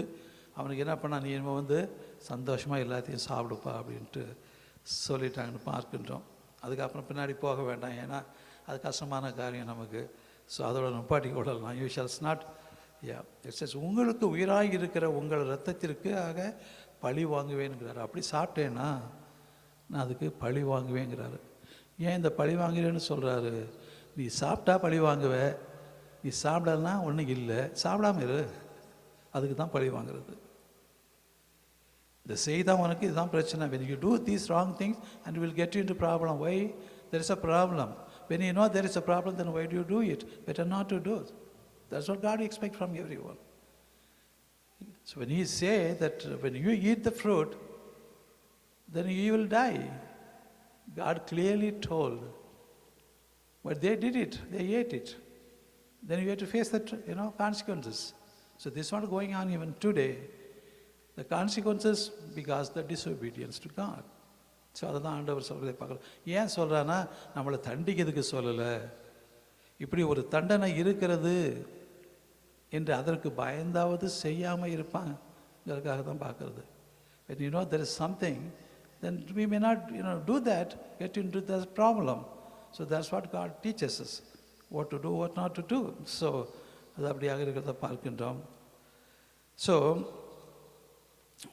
அவனுக்கு என்ன பண்ணால் நீ சந்தோஷமாக எல்லாத்தையும் சாப்பிடுப்பா அப்படின்ட்டு சொல்லிட்டாங்கன்னு பார்க்கின்றோம். அதுக்கப்புறம் பின்னாடி போக வேண்டாம், ஏன்னா அது கஷ்டமான காரியம் நமக்கு. ஸோ அதோட நுப்பாட்டி கொள்ளலாம். யூ ஷால்ஸ் நாட் இட்ஸ் உங்களுக்கு உயிராக இருக்கிற உங்கள் ரத்தத்திற்கு ஆக பழி வாங்குவேங்கிறாரு. அப்படி சாப்பிட்டேன்னா நான் அதுக்கு பழி வாங்குவேங்கிறாரு. ஏன் இந்த பழி வாங்குறேன்னு சொல்கிறாரு? நீ சாப்பிட்டா பழி வாங்குவ, நீ சாப்பிடலன்னா ஒன்றும் இல்லை, சாப்பிடாம இரு, அதுக்கு தான் பழி வாங்குறது. இந்த செய்தான் உனக்கு இதுதான் பிரச்சனை. when you do these wrong things and you will get into problem. Why? There is a problem. When you know there is a problem, then why do you do it? Better not to do it. That's what God expects from everyone. So when he say that when you eat the fruit, then you will die, God clearly told. But they did it, they ate it. Then you have to face the consequences. So this is what is going on even today. The consequences because the disobedience to God. So அதை தான் ஆண்டவர் சொல்கிறதை பார்க்கலாம். ஏன் சொல்கிறான்னா நம்மளை தண்டிக்கிறதுக்கு சொல்லலை, இப்படி ஒரு தண்டனை இருக்கிறது என்று அதற்கு பயந்தாவது செய்யாமல் இருப்பாங்கிறதுக்காக தான் பார்க்குறது. When you know there is something, then we may not do that, get into that problem. So that's what God teaches us, what to do, what not to do. So அது அப்படியாக இருக்கிறத பார்க்கின்றோம். ஸோ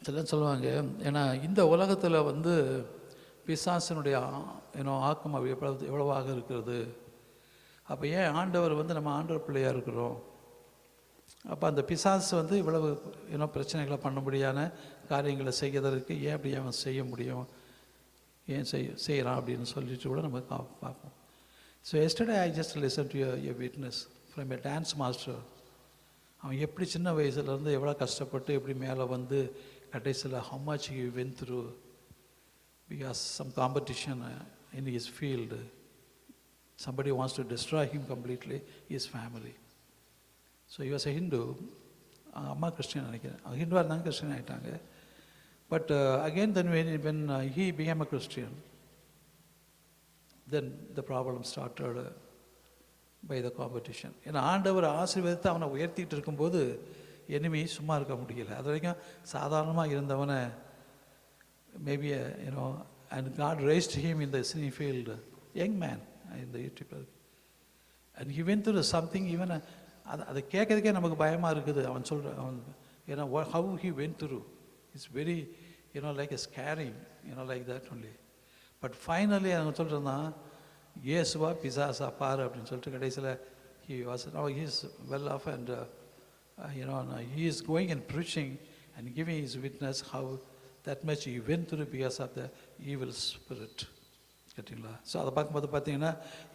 இதெல்லாம் சொல்லுவாங்க, ஏன்னா இந்த உலகத்தில் பிசாசினுடைய ஆக்கம் எவ்வளவாக இருக்கிறது. அப்போ ஏன் ஆண்டவர் நம்ம ஆண்டவர் பிள்ளையாக இருக்கிறோம். அப்போ அந்த பிசாசு இவ்வளவு பிரச்சனைகளை பண்ணும்படியான காரியங்களை செய்வதற்கு ஏன் அப்படி அவன் செய்ய முடியும், ஏன் செய்கிறான் அப்படின்னு சொல்லிட்டு கூட நம்ம பார்ப்போம். So yesterday I just listen to a witness from a dance master. அவன் எப்படி சின்ன வயசுலேருந்து எவ்வளோ கஷ்டப்பட்டு எப்படி மேலே கடைசியில் how much he went through because some competition in his field. Somebody wants to destroy him completely, his family. So he was a Hindu. அம்மா கிறிஸ்டியன் நினைக்கிறேன், ஹிந்துவாக இருந்தாங்க, கிறிஸ்டியன் ஆகிட்டாங்க. But again then when he became a Christian, then the problem started by the competition. ஏன்னா ஆண்டவர் ஆசீர்வாதத்தை அவனை உயர்த்திட்டு இருக்கும்போது enemy சும்மா இருக்க முடியல. அது வரைக்கும் சாதாரணமாக இருந்தவனை maybe and God raised him in the singing field, young man in the YouTube, and he went through something even அதை கேட்கறதுக்கே நமக்கு பயமாக இருக்குது. அவன் சொல்கிறான் how he went through, it's very like a scaring, like that only. But finally அவன் சொல்கிறான், இயேசுவா பிசாசா பாரு அப்படின்னு சொல்லிட்டு கடைசியில் he is well off, and he is going and preaching and giving his witness how that much he went through because of the evil spirit. கேட்டிங்களா? So அதை பார்க்கும்போது பார்த்தீங்கன்னா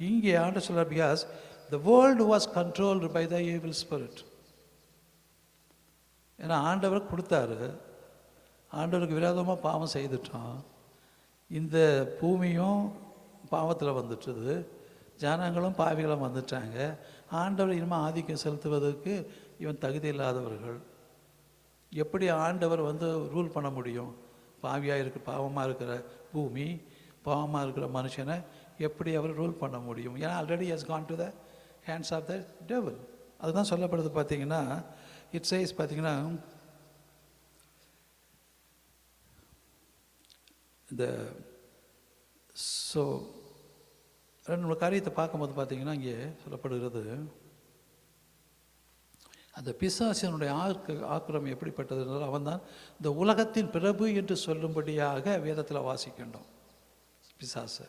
இங்கே ஆண்டு சொல்கிறார், because the world was controlled by the evil spirit. ஏன்னா ஆண்டவர் கொடுத்தாரு, ஆண்டவருக்கு விரோதமாக பாவம் செய்துட்டோம், இந்த பூமியும் பாவத்தில் வந்துட்டுது, ஜனங்களும் பாவிகளும் வந்துட்டாங்க. ஆண்டவர் இனிமேல் ஆதிக்கம் செலுத்துவதற்கு இவன் தகுதி இல்லாதவர்கள். எப்படி ஆண்டவர் ரூல் பண்ண முடியும்? பாவமாக இருக்கிற பூமி, பாவமாக இருக்கிற மனுஷனை எப்படி அவர் ரூல் பண்ண முடியும்? ஏன்னா already has gone to the hands of the devil. அதுதான் சொல்லப்படுது. பார்த்தீங்கன்னா இட் சேஸ் பார்த்தீங்கன்னா இந்த ஸோ ரெண்டு காரியத்தை பார்க்கும்போது பார்த்தீங்கன்னா இங்கே சொல்லப்படுகிறது, அந்த பிசாசினுடைய ஆக்கிரமம் எப்படிப்பட்டதுனால அவன் தான் இந்த உலகத்தின் பிரபு என்று சொல்லும்படியாக வேதத்தில் வாசிக்கின்றோம் பிசாசு.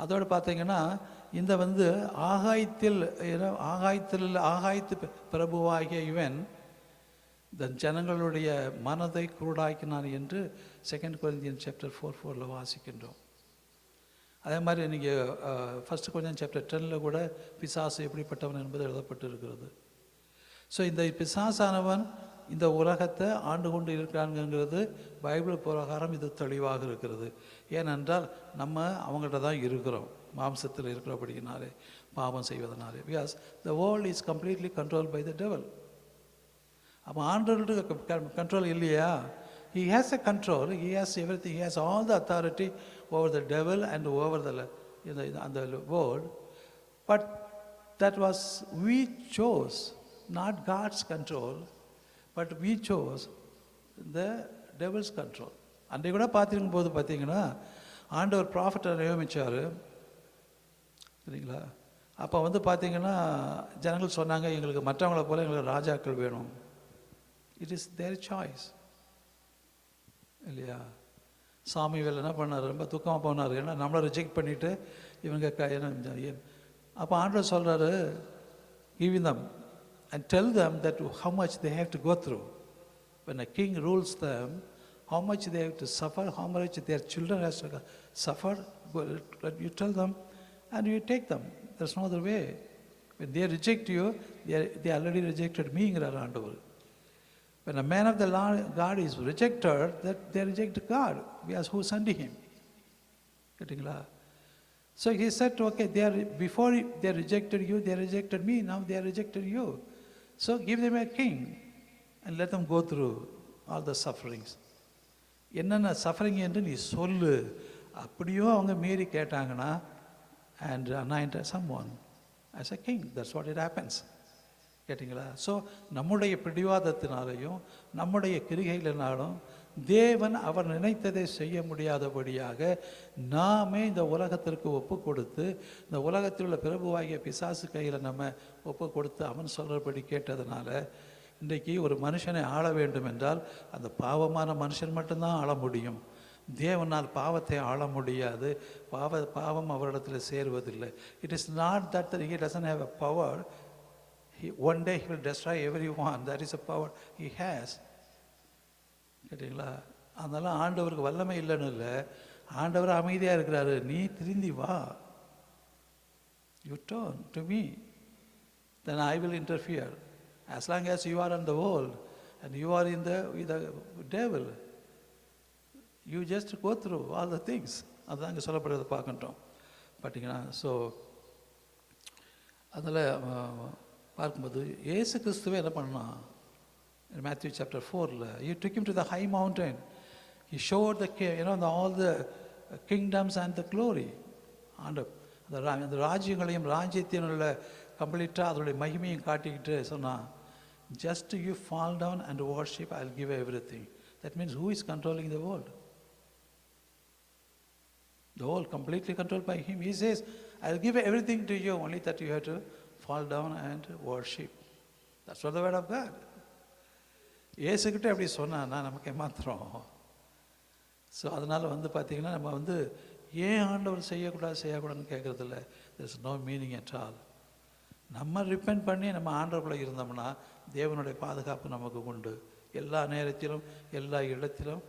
அதோடு பார்த்தீங்கன்னா இந்த ஆகாயத்து பிரபுவாகிய இவன் இந்த ஜனங்களுடைய மனதை குருடாக்கினான் என்று 2 Corinthians chapter 4:4 வாசிக்கின்றோம். அதே மாதிரி நீங்கள் 1 Corinthians chapter 10 கூட பிசாசு எப்படிப்பட்டவன் என்பது எழுதப்பட்டு இருக்கிறது. ஸோ இந்த பிசாசானவன் இந்த உலகத்தை ஆண்டு கொண்டு இருக்கிறாங்கிறது பைபிள் பிரகாரம் இது தெளிவாக இருக்கிறது. ஏனென்றால் நம்ம அவங்கள்ட்ட தான் இருக்கிறோம், மாம்சத்தில் இருக்கிறபடினாலே, பாவம் செய்வதனாலே. Because the world is completely control by the devil. அப்போ ஆண்டவர்கிட்ட கண்ட்ரோல் இல்லையா? He has a control, he has everything, he has all the authority over the devil and over the world. But that was, we chose not God's control, but we chose the devil's control. அன்றைக்கு கூட பார்த்துருக்கும் போது பார்த்தீங்கன்னா ஆண்டவர் ப்ராஃபட்டை நியமித்தார் சரிங்களா? அப்போ பார்த்தீங்கன்னா ஜனங்கள் சொன்னாங்க, எங்களுக்கு மற்றவங்களை போல எங்களுக்கு ராஜாக்கள் வேணும். இட் இஸ் தேர் சாய்ஸ் இல்லையா? சாமிவேல் என்ன பண்ணார்? ரொம்ப துக்கமாக போனார். ஏன்னா நம்மளை ரிஜெக்ட் பண்ணிவிட்டு இவங்க அப்போ ஆண்டவர் சொல்கிறாரு, give them and tell them that how much they have to go through. When a king rules them, how much they have to suffer, how much their children has to suffer. You tell them and you take them. There's no other way. When they reject you, they already rejected me. When a man of the God is rejected, that they reject God, because who sent him? So he said, okay, before they rejected you, they rejected me, now they rejected you. So give them a king and let them go through all the sufferings. என்னென்ன suffering என்று நீ சொல்லு. அப்படியோ அவங்க மீறி கேட்டாங்கன்னா and anoint someone as a king. That's what it happens. கேட்டிங்களா? So நம்முடைய பிடிவாதத்தினாலையும் நம்முடைய கிரிகைகளினாலும் தேவன் அவர் நினைத்ததை செய்ய முடியாதபடியாக நாமே இந்த உலகத்திற்கு ஒப்பு கொடுத்து, இந்த உலகத்தில் உள்ள பிரபுவாகிய பிசாசு கையில் நம்ம ஒப்பு கொடுத்து அவன் சொல்கிறபடி கேட்டதுனால இன்றைக்கு ஒரு மனுஷனை ஆள வேண்டும் என்றால் அந்த பாவமான மனுஷன் மட்டும்தான் ஆள முடியும். தேவனால் பாவத்தை ஆள முடியாது. பாவம் அவரிடத்தில் சேருவதில்லை. It is not that he doesn't have a power. One day he will destroy everyone. That is a power he has. கேட்டிங்களா? அதனால ஆண்டவருக்கு வல்லமை இல்லைன்னு இல்லை, ஆண்டவர் அமைதியாக இருக்கிறாரு. நீ திருந்தி வா, you turn to me, then I will interfere. As long as you are in the world and you are with the devil, you just go through all the things. அதுதான் இங்கே சொல்லப்படுறதை பார்க்கட்டும். பார்த்தீங்கன்னா ஸோ அதில் பார்க்கும்போது இயேசு கிறிஸ்துவே என்ன பண்ணான்? In Matthew chapter 4, he took him to the high mountain. He showed all the kingdoms and the glory. அந்த ராஜ்யங்களையும் ராஜ்யத்தையும் உள்ள கம்ப்ளீட்டாக அதனுடைய மகிமையும் காட்டிக்கிட்டு சொன்னான், just you fall down and worship, I'll give everything. That means who is controlling the world? The world completely controlled by him. He says, I'll give everything to you, only that you have to fall down and worship. That's what the word of God. ஏசுக்கிட்ட அப்படி சொன்னான்னா நமக்கு ஏமாத்திரம். So அதனால் பார்த்தீங்கன்னா நம்ம ஏன் ஆண்டவர் செய்யக்கூடாதுன்னு கேட்குறதில்ல. there's no meaning at all. நம்ம ரிப்பெண்ட் பண்ணி நம்ம ஆண்டவர்களை இருந்தோம்னா தேவனுடைய பாதுகாப்பு நமக்கு உண்டு. எல்லா நேரத்திலும் எல்லா இடத்திலும்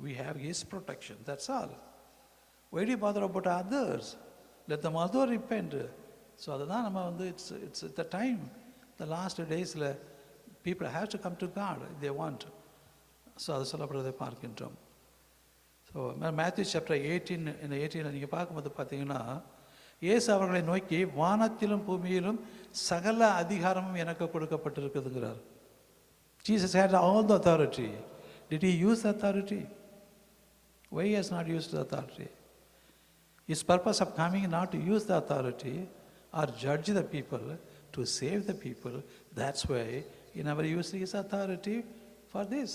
we have his protection. That's all. Why do you bother about others? Let them also repent. So அதுதான் நம்ம it's the time, the last daysல people have to come to God if they want. So அது சொல்லப்படுறதை பார்க்கின்றோம். So Matthew chapter 18 நீங்கள் பார்க்கும்போது பார்த்தீங்கன்னா இயேசு அவர்களை நோக்கி, வானத்திலும் பூமியிலும் சகல அதிகாரமும் எனக்கு கொடுக்கப்பட்டிருக்குதுங்கிறார். Jesus had all the authority. Did he use the authority? Why he has not used the authority? His purpose of coming not to use the authority or judge the people, to save the people. That's why he never used his authority for this.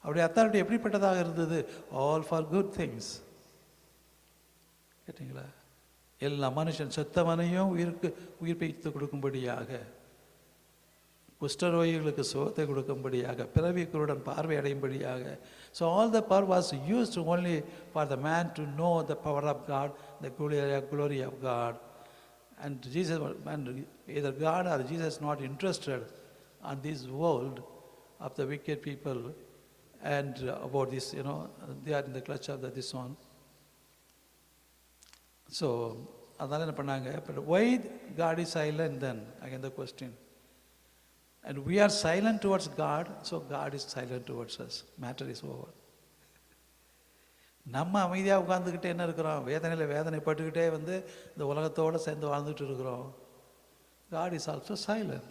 அவருடைய authority எப்படிப்பட்டதாக இருந்தது? All for good things. கேட்டிங்களா? எல்லா மனுஷன் செத்தவனையும் உயிர்ப்பித்து கொடுக்கும்படியாக, குஷ்டரோகிகளுக்கு சுகத்தை கொடுக்கும்படியாக, பிறவிக்குருடன் பார்வை அடையும்படியாக. So all the power was used only for the man to know the power of God, the glory of God. And Jesus, and either God or Jesus not interested on this world of the wicked people and about this, they are in the clutch of this one. So அதனால என்ன பண்ணாங்க? But why God is silent then? Again the question. And we are silent towards God, so God is silent towards us. Matter is over. நம்ம அமைதியாக உட்கார்ந்துக்கிட்டே என்ன இருக்கிறோம்? வேதனைப்பட்டுக்கிட்டே இந்த உலகத்தோடு சேர்ந்து வாழ்ந்துட்டு இருக்கிறோம். God is also silent.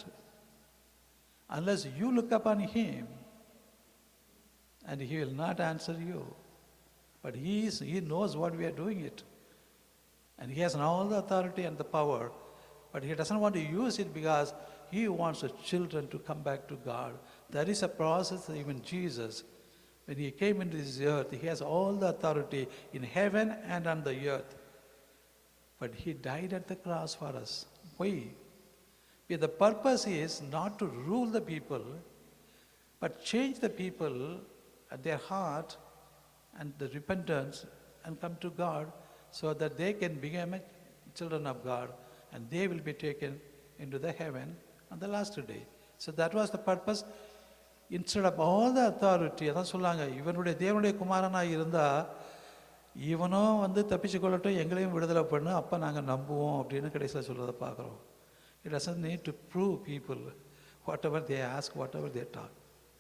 unless you look upon him, and he will not answer you. But he knows what we are doing it. And he has all the authority and the power, but he doesn't want to use it because he wants the children to come back to God. There is a process. Even Jesus, when he came into this earth, he has all the authority in heaven and on the earth. But he died at the cross for us. Why? Because the purpose is not to rule the people, but change the people at their heart and the repentance and come to God, so that they can become children of God and they will be taken into the heaven on the last day. So that was the purpose. Instead of all the authority, அதான் சொல்லாங்க, இவனுடைய தேவனுடைய குமாரனாக இருந்தால் இவனும் தப்பிச்சு கொள்ளட்டும், எங்களையும் விடுதலை பண்ணு, அப்போ நாங்கள் நம்புவோம் அப்படின்னு கடைசியில் சொல்கிறத பார்க்குறோம். It doesn't need to prove people whatever they ask, whatever they talk.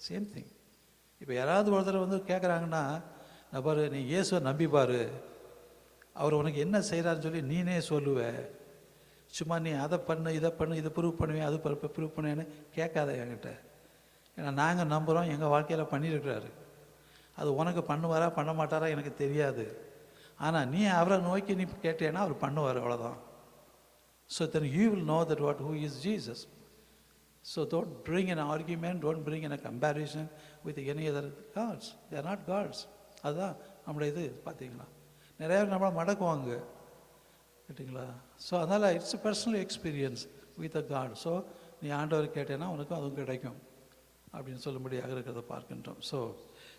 Same thing. இப்போ யாராவது ஒருத்தர் கேட்குறாங்கன்னா, நான் பாரு நீ இயேசுவை நம்பிப்பார், அவர் உனக்கு என்ன செய்கிறாருன்னு சொல்லி நீனே சொல்லுவ, சும்மா நீ அதை பண்ணு இதை பண்ணு இது ப்ரூவ் பண்ணுவேன் அது ப்ரூவ் பண்ணுவேன்னு கேட்காத என்கிட்ட. ஏன்னா நாங்கள் நம்புகிறோம், எங்கள் வாழ்க்கையில் பண்ணியிருக்கிறாரு. அது உனக்கு பண்ணுவாரா பண்ண மாட்டாரா எனக்கு தெரியாது. ஆனால் நீ அவரை நோக்கி நீ கேட்டேன்னா அவர் பண்ணுவார், அவ்வளோதான். So then you will know that what who is Jesus. So don't bring an argument, don't bring in a comparison with any other gods. They are not gods. அதுதான் நம்முடைய இது. பார்த்தீங்களா, நிறையா பேர் நம்மளை மடக்குவாங்க, கேட்டிங்களா. ஸோ அதனால் it's a personal experience with a God. So நீ ஆண்டவர் கேட்டேன்னா உனக்கும் அதுவும் கிடைக்கும் அப்படின்னு சொல்லும்படியாக இருக்கிறத பார்க்கின்றோம். ஸோ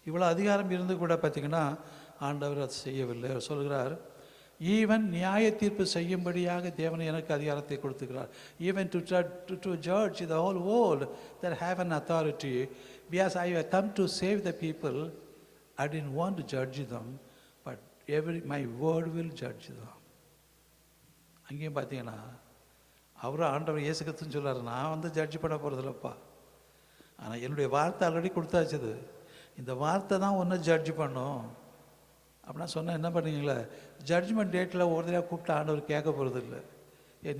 இவ்வளோ அதிகாரம் இருந்து கூட பார்த்திங்கன்னா ஆண்டவர் அதை செய்யவில்லை. சொல்கிறார், ஈவன் நியாய தீர்ப்பு செய்யும்படியாக தேவன் எனக்கு அதிகாரத்தை கொடுத்துக்கிறார். Even to judge the whole world that have an authority, because I have come to save the people. I didn't want to judge them, but my word will judge them. அங்கேயும் பார்த்தீங்கன்னா அவர் ஆண்டவர் இயேசு கிறிஸ்துன்னு சொல்கிறார், நான் ஜட்ஜ் பண்ண போகிறதில்லப்பா, ஆனால் என்னுடைய வார்த்தை ஆல்ரெடி கொடுத்தாச்சுது, இந்த வார்த்தை தான் ஒன்று ஜட்ஜ் பண்ணும் அப்படின்னா சொன்னால் என்ன பண்ணுவீங்களா? ஜட்ஜ்மெண்ட் டேட்டில் ஒரு தடவை கூப்பிட்டு ஆண்டவர் கேட்க போகிறது இல்லை,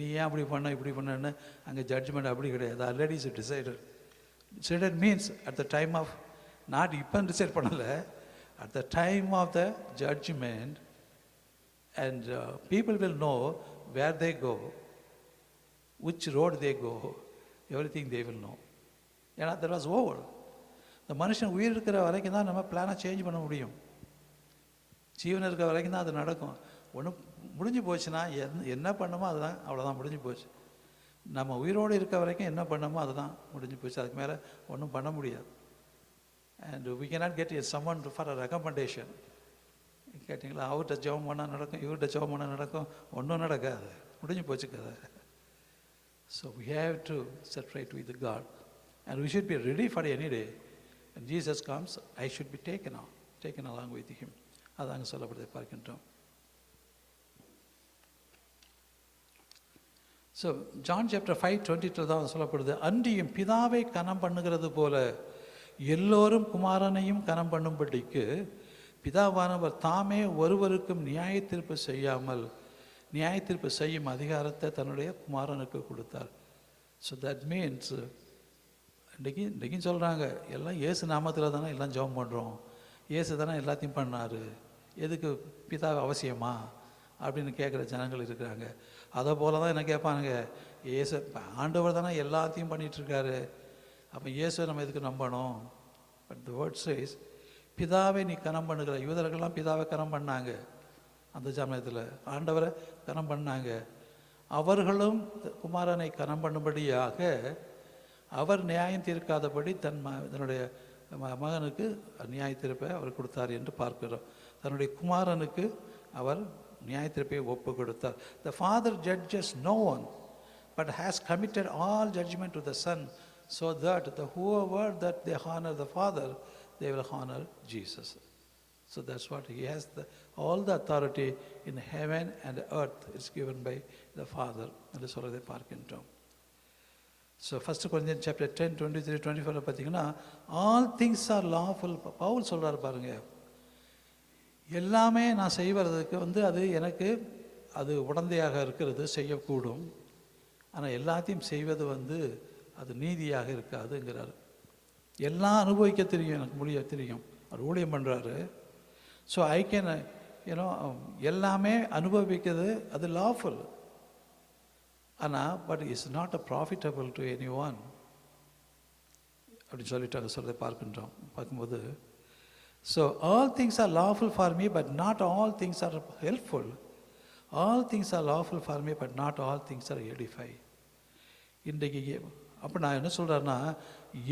நீ ஏன் அப்படி பண்ண இப்படி பண்ணன்னு. அங்கே ஜட்ஜ்மெண்ட் அப்படி கிடையாது, already is decided. Decided means at the time of, not இப்போ டிசைட் பண்ணலை, at the time of the judgment, and people will know where they go, which road they go, everything they will know. ஏன்னா that was over. இந்த மனுஷன் உயிர் இருக்கிற வரைக்கும் தான் நம்ம பிளானை சேஞ்ச் பண்ண முடியும். ஜீவன் இருக்கிற வரைக்கும் தான் அது நடக்கும். ஒன்று முடிஞ்சு போச்சுன்னா என்ன பண்ணமோ அதுதான், அவ்வளோதான், முடிஞ்சு போச்சு. நம்ம உயிரோடு இருக்க வரைக்கும் என்ன பண்ணமோ அதுதான் முடிஞ்சு போச்சு, அதுக்கு மேலே ஒன்றும் பண்ண முடியாது. And we cannot get someone for a recommendation. கேட்டிங்களா, அவர்கிட்ட ஜெபம் பண்ணால் நடக்கும், இவர்கிட்ட ஜெபம் பண்ணால் நடக்கும், ஒன்றும் நடக்காது, முடிஞ்சு போச்சு கதை. So we have to separate with God, and we should be ready for any day. When Jesus comes, I should be taken along with him. அதாங்க சொல்லப்படுறதை பார்க்கின்றோம். ஸோ ஜான் சாப்டர் 5:22 தான் சொல்லப்படுது, அன்றியும் பிதாவை கனம் பண்ணுகிறது போல எல்லோரும் குமாரனையும் கனம் பண்ணும்படிக்கு பிதாவானவர் தாமே ஒருவருக்கும் நியாய தீர்ப்பு செய்யாமல் நியாய தீர்ப்பு செய்யும் அதிகாரத்தை தன்னுடைய குமாரனுக்கு கொடுத்தார். ஸோ தட் மீன்ஸ் இன்றைக்கும் சொல்கிறாங்க, எல்லாம் இயேசு நாமத்தில் தானே எல்லாம் ஜெபம் பண்ணுறோம், இயேசு தானே எல்லாத்தையும் பண்ணார், எதுக்கு பிதா அவசியமா அப்படின்னு கேட்குற ஜனங்கள் இருக்கிறாங்க. அதை போல தான் என்ன கேட்பானுங்க, இயேசு ஆண்டவர் தானே எல்லாத்தையும் பண்ணிகிட்ருக்காரு, அப்போ இயேசுவை நம்ம எதுக்கு நம்பணும்? பட் த வேர்ட் சேஸ், பிதாவை நீ கனம் பண்ணுகிற. யூதர்கள்லாம் பிதாவை கனம் பண்ணாங்க, அந்த சமயத்தில் ஆண்டவரை கனம் பண்ணாங்க. அவர்களும் குமாரனை கனம் பண்ணும்படியாக அவர் நியாயம் தீர்க்காதபடி தன்னுடைய மகனுக்கு நியாய தீர்ப்பை அவர் கொடுத்தார் என்று பார்க்கிறோம். தன்னுடைய குமாரனுக்கு அவர் நியாய தீர்ப்பை ஒப்பு கொடுத்தார். The Father judges no one, but has committed all judgment to the Son, so that whoever that they honor the Father, they will honor Jesus. So that's what he has, all the authority in heaven and earth is given by the Father. என்று சொல்றதை பார்க்கின்றோம். So 1 Corinthians chapter 10, 23, 24 பார்த்தீங்கன்னா, all things are lawful. Pavul சொல்றாரு பாருங்க, எல்லாமே நான் செய்வதற்கு அது எனக்கு அது உடந்தையாக இருக்கிறது, செய்யக்கூடும். ஆனால் எல்லாத்தையும் செய்வது அது நீதியாக இருக்காதுங்கிறார். எல்லாம் அனுபவிக்க தெரியும், எனக்கு முடிய தெரியும். அவர் ஊழியம் பண்ணுறாரு. ஸோ ஐ கேன் எல்லாமே அனுபவிக்கிறது அது லாஃபுல். ஆனால் but it's not a profitable to any one அப்படின்னு சொல்லிட்டு அங்கே சொல்கிறத பார்க்கும்போது, so all things are lawful for me but not all things are helpful. All things are lawful for me but not all things are edify. இன்றைக்கு அப்போ நான் என்ன சொல்கிறேன்னா,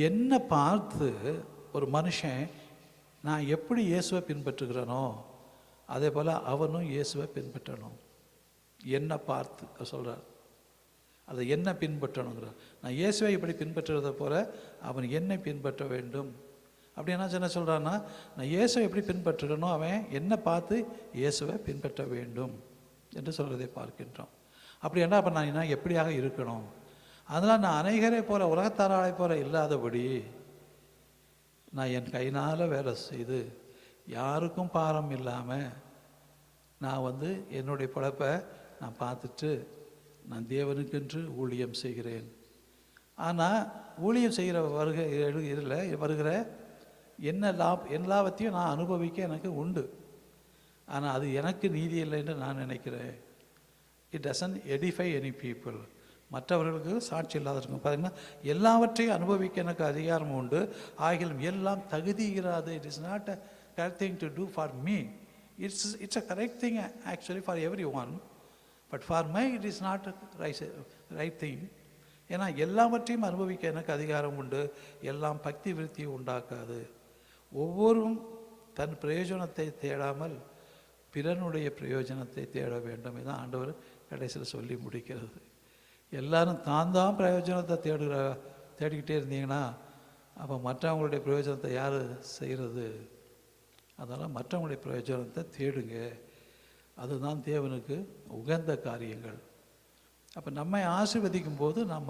என்னை பார்த்து ஒரு மனுஷன் நான் எப்படி இயேசுவை பின்பற்றுகிறேனோ அதே போல் அவனும் இயேசுவை பின்பற்றணும். என்னை பார்த்து சொல்கிறார், அதை என்ன பின்பற்றணுங்கிறார். நான் இயேசுவை இப்படி பின்பற்றுறதை போல் அவன் என்னை பின்பற்ற வேண்டும். அப்படி என்ன சொல்கிறான்னா, நான் இயேசுவை எப்படி பின்பற்றுகிறனோ அவன் என்னை பார்த்து இயேசுவை பின்பற்ற வேண்டும் என்று சொல்கிறதை பார்க்கின்றோம். அப்படி என்ன அப்போ நான் எப்படியாக இருக்கணும்? அதனால் நான் அநேகரை போல உலகத்தாராளை போல இல்லாதபடி நான் என் கையினால் வேலை செய்து யாருக்கும் பாரம் இல்லாமல் நான் என்னுடைய பிழப்பை நான் பார்த்துட்டு நான் தேவனுக்கென்று ஊழியம் செய்கிறேன். ஆனால் ஊழியம் செய்கிற வருகிற என்ன எல்லாவற்றையும் நான் அனுபவிக்க எனக்கு உண்டு. ஆனால் அது எனக்கு நீதி இல்லைன்னு நான் நினைக்கிறேன். It doesn't edify any people. மற்றவர்களுக்கு சாட்சி இல்லாதவங்க பார்த்தீங்கன்னா எல்லாவற்றையும் அனுபவிக்க எனக்கு அதிகாரம் உண்டு, ஆகிலும் எல்லாம் தகுதியிராது. It is not a correct thing to do for me. It's a correct thing actually for every one, but for my it is not right thing. ஏன்னா எல்லாவற்றையும் அனுபவிக்க எனக்கு அதிகாரம் உண்டு, எல்லாம் பக்தி விருத்தியை உண்டாக்காது. ஒவ்வொரும் தன் பிரயோஜனத்தை தேடாமல் பிறனுடைய பிரயோஜனத்தை தேட வேண்டும். இதுதான் ஆண்டவர் கடைசியில் சொல்லி முடிக்கிறது. எல்லாரும் தான் பிரயோஜனத்தை தேடிக்கிட்டே இருந்தீங்கன்னா அப்போ மற்றவங்களுடைய பிரயோஜனத்தை யார் செய்கிறது? அதனால் மற்றவங்களுடைய பிரயோஜனத்தை தேடுங்க. அதுதான் தேவனுக்கு உகந்த காரியங்கள். அப்போ நம்மை ஆசீர்வதிக்கும் போது நாம்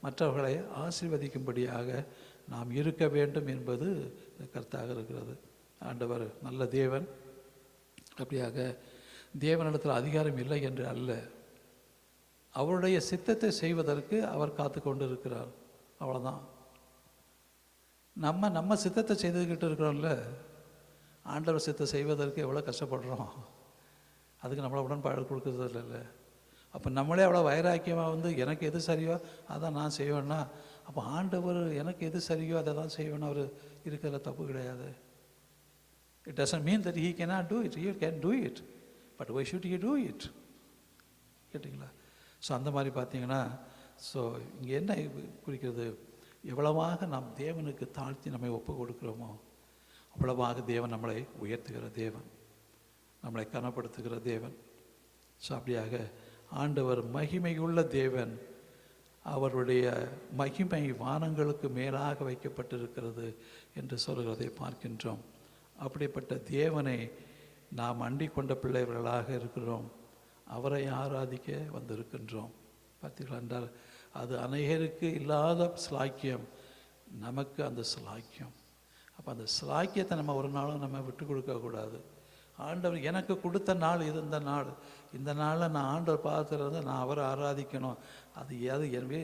மற்றவர்களை ஆசீர்வதிக்கும்படியாக நாம் இருக்க வேண்டும் என்பது கருத்தாக இருக்கிறது. ஆண்டவர் நல்ல தேவன். அப்படியாக தேவனிடத்தில் அதிகாரம் இல்லை என்று அல்ல, அவருடைய சித்தத்தை செய்வதற்கு அவர் காத்து கொண்டு இருக்கிறார். அவ்வளோதான். நம்ம சித்தத்தை செய்துக்கிட்டு இருக்கிறோம்ல, ஆண்டவர் சித்தம் செய்வதற்கு எவ்வளோ கஷ்டப்படுறோம். அதுக்கு நம்மளை உடன்பாடு கொடுக்கறது இல்லைல்ல. அப்போ நம்மளே அவ்வளோ வைராக்கியமாக எனக்கு எது சரியோ அதான் நான் செய்வேன்னா, அப்போ ஆண்டவர் எனக்கு எது சரியோ அதை தான் செய்வேன்னு அவர் இருக்கிற தப்பு கிடையாது. It doesn't mean that he cannot do it. He can do it. But why should he do it? கேட்டிங்களா? ஸோ அந்த மாதிரி பார்த்தீங்கன்னா, ஸோ இங்கே என்ன குறிக்கிறது? எவ்வளவாக நாம் தேவனுக்கு தாழ்த்தி நம்மை ஒப்பு கொடுக்குறோமோ அவ்வளவாக தேவன் நம்மளை உயர்த்துகிற தேவன், நம்மளை கனப்படுத்துகிற தேவன். ஸோ அப்படியாக ஆண்டவர் மகிமையுள்ள தேவன். அவருடைய மகிமை வானங்களுக்கு மேலாக வைக்கப்பட்டிருக்கிறது என்று சொல்கிறதை பார்க்கின்றோம். அப்படிப்பட்ட தேவனை நாம் அண்டிக் கொண்ட பிள்ளைவர்களாக இருக்கிறோம். அவரை ஆராதிக்க வந்திருக்கின்றோம். பார்த்தீங்களா என்றால் அது அநேகருக்கு இல்லாத ஸ்லாக்கியம், நமக்கு அந்த ஸ்லாக்கியம். அப்போ அந்த ஸ்லாக்கியத்தை நம்ம ஒரு நாளும் நம்ம விட்டு கொடுக்கக்கூடாது. ஆண்டவர் எனக்கு கொடுத்த நாள் இது, இந்த நாளில் நான் ஆண்டவர் பார்த்துருந்து நான் அவரை ஆராதிக்கணும். அது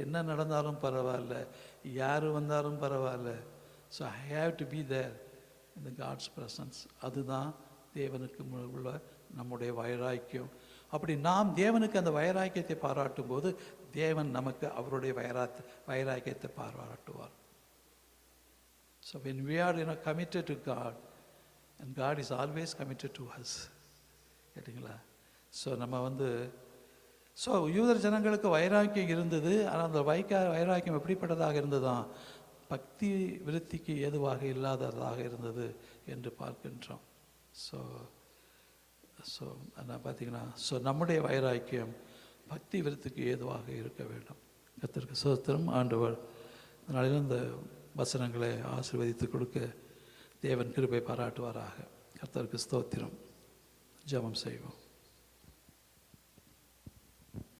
என்ன நடந்தாலும் பரவாயில்ல, யார் வந்தாலும் பரவாயில்ல. So I have to be there இந்த காட்ஸ் ப்ரெசன்ஸ். அதுதான் தேவனுக்கு உள்ள நம்முடைய வைராக்கியம். அப்படி நாம் தேவனுக்கு அந்த வைராக்கியத்தை பாராட்டும் போது தேவன் நமக்கு அவருடைய வைராக்கியத்தை பாராட்டுவார். So when we are committed to God and God is always committed to us. கேட்டிங்களா? ஸோ நம்ம ஸோ யூதர் ஜனங்களுக்கு வைராக்கியம் இருந்தது. ஆனால் அந்த வைராக்கியம் எப்படிப்பட்டதாக இருந்ததுதான்? பக்தி விருத்திக்கு ஏதுவாக இல்லாததாக இருந்தது என்று பார்க்கின்றோம். ஸோ நான் பார்த்தீங்கன்னா நம்முடைய வைராக்கியம் பக்தி விருத்திக்கு ஏதுவாக இருக்க வேண்டும். கர்த்தருக்கு ஸ்தோத்திரம். ஆண்டவர் நாளில் இந்த வசனங்களை ஆசீர்வதித்து கொடுக்க தேவன் கிருபை பாராட்டுவாராக. கர்த்தருக்கு ஸ்தோத்திரம். ஜெபம் செய்வோம்.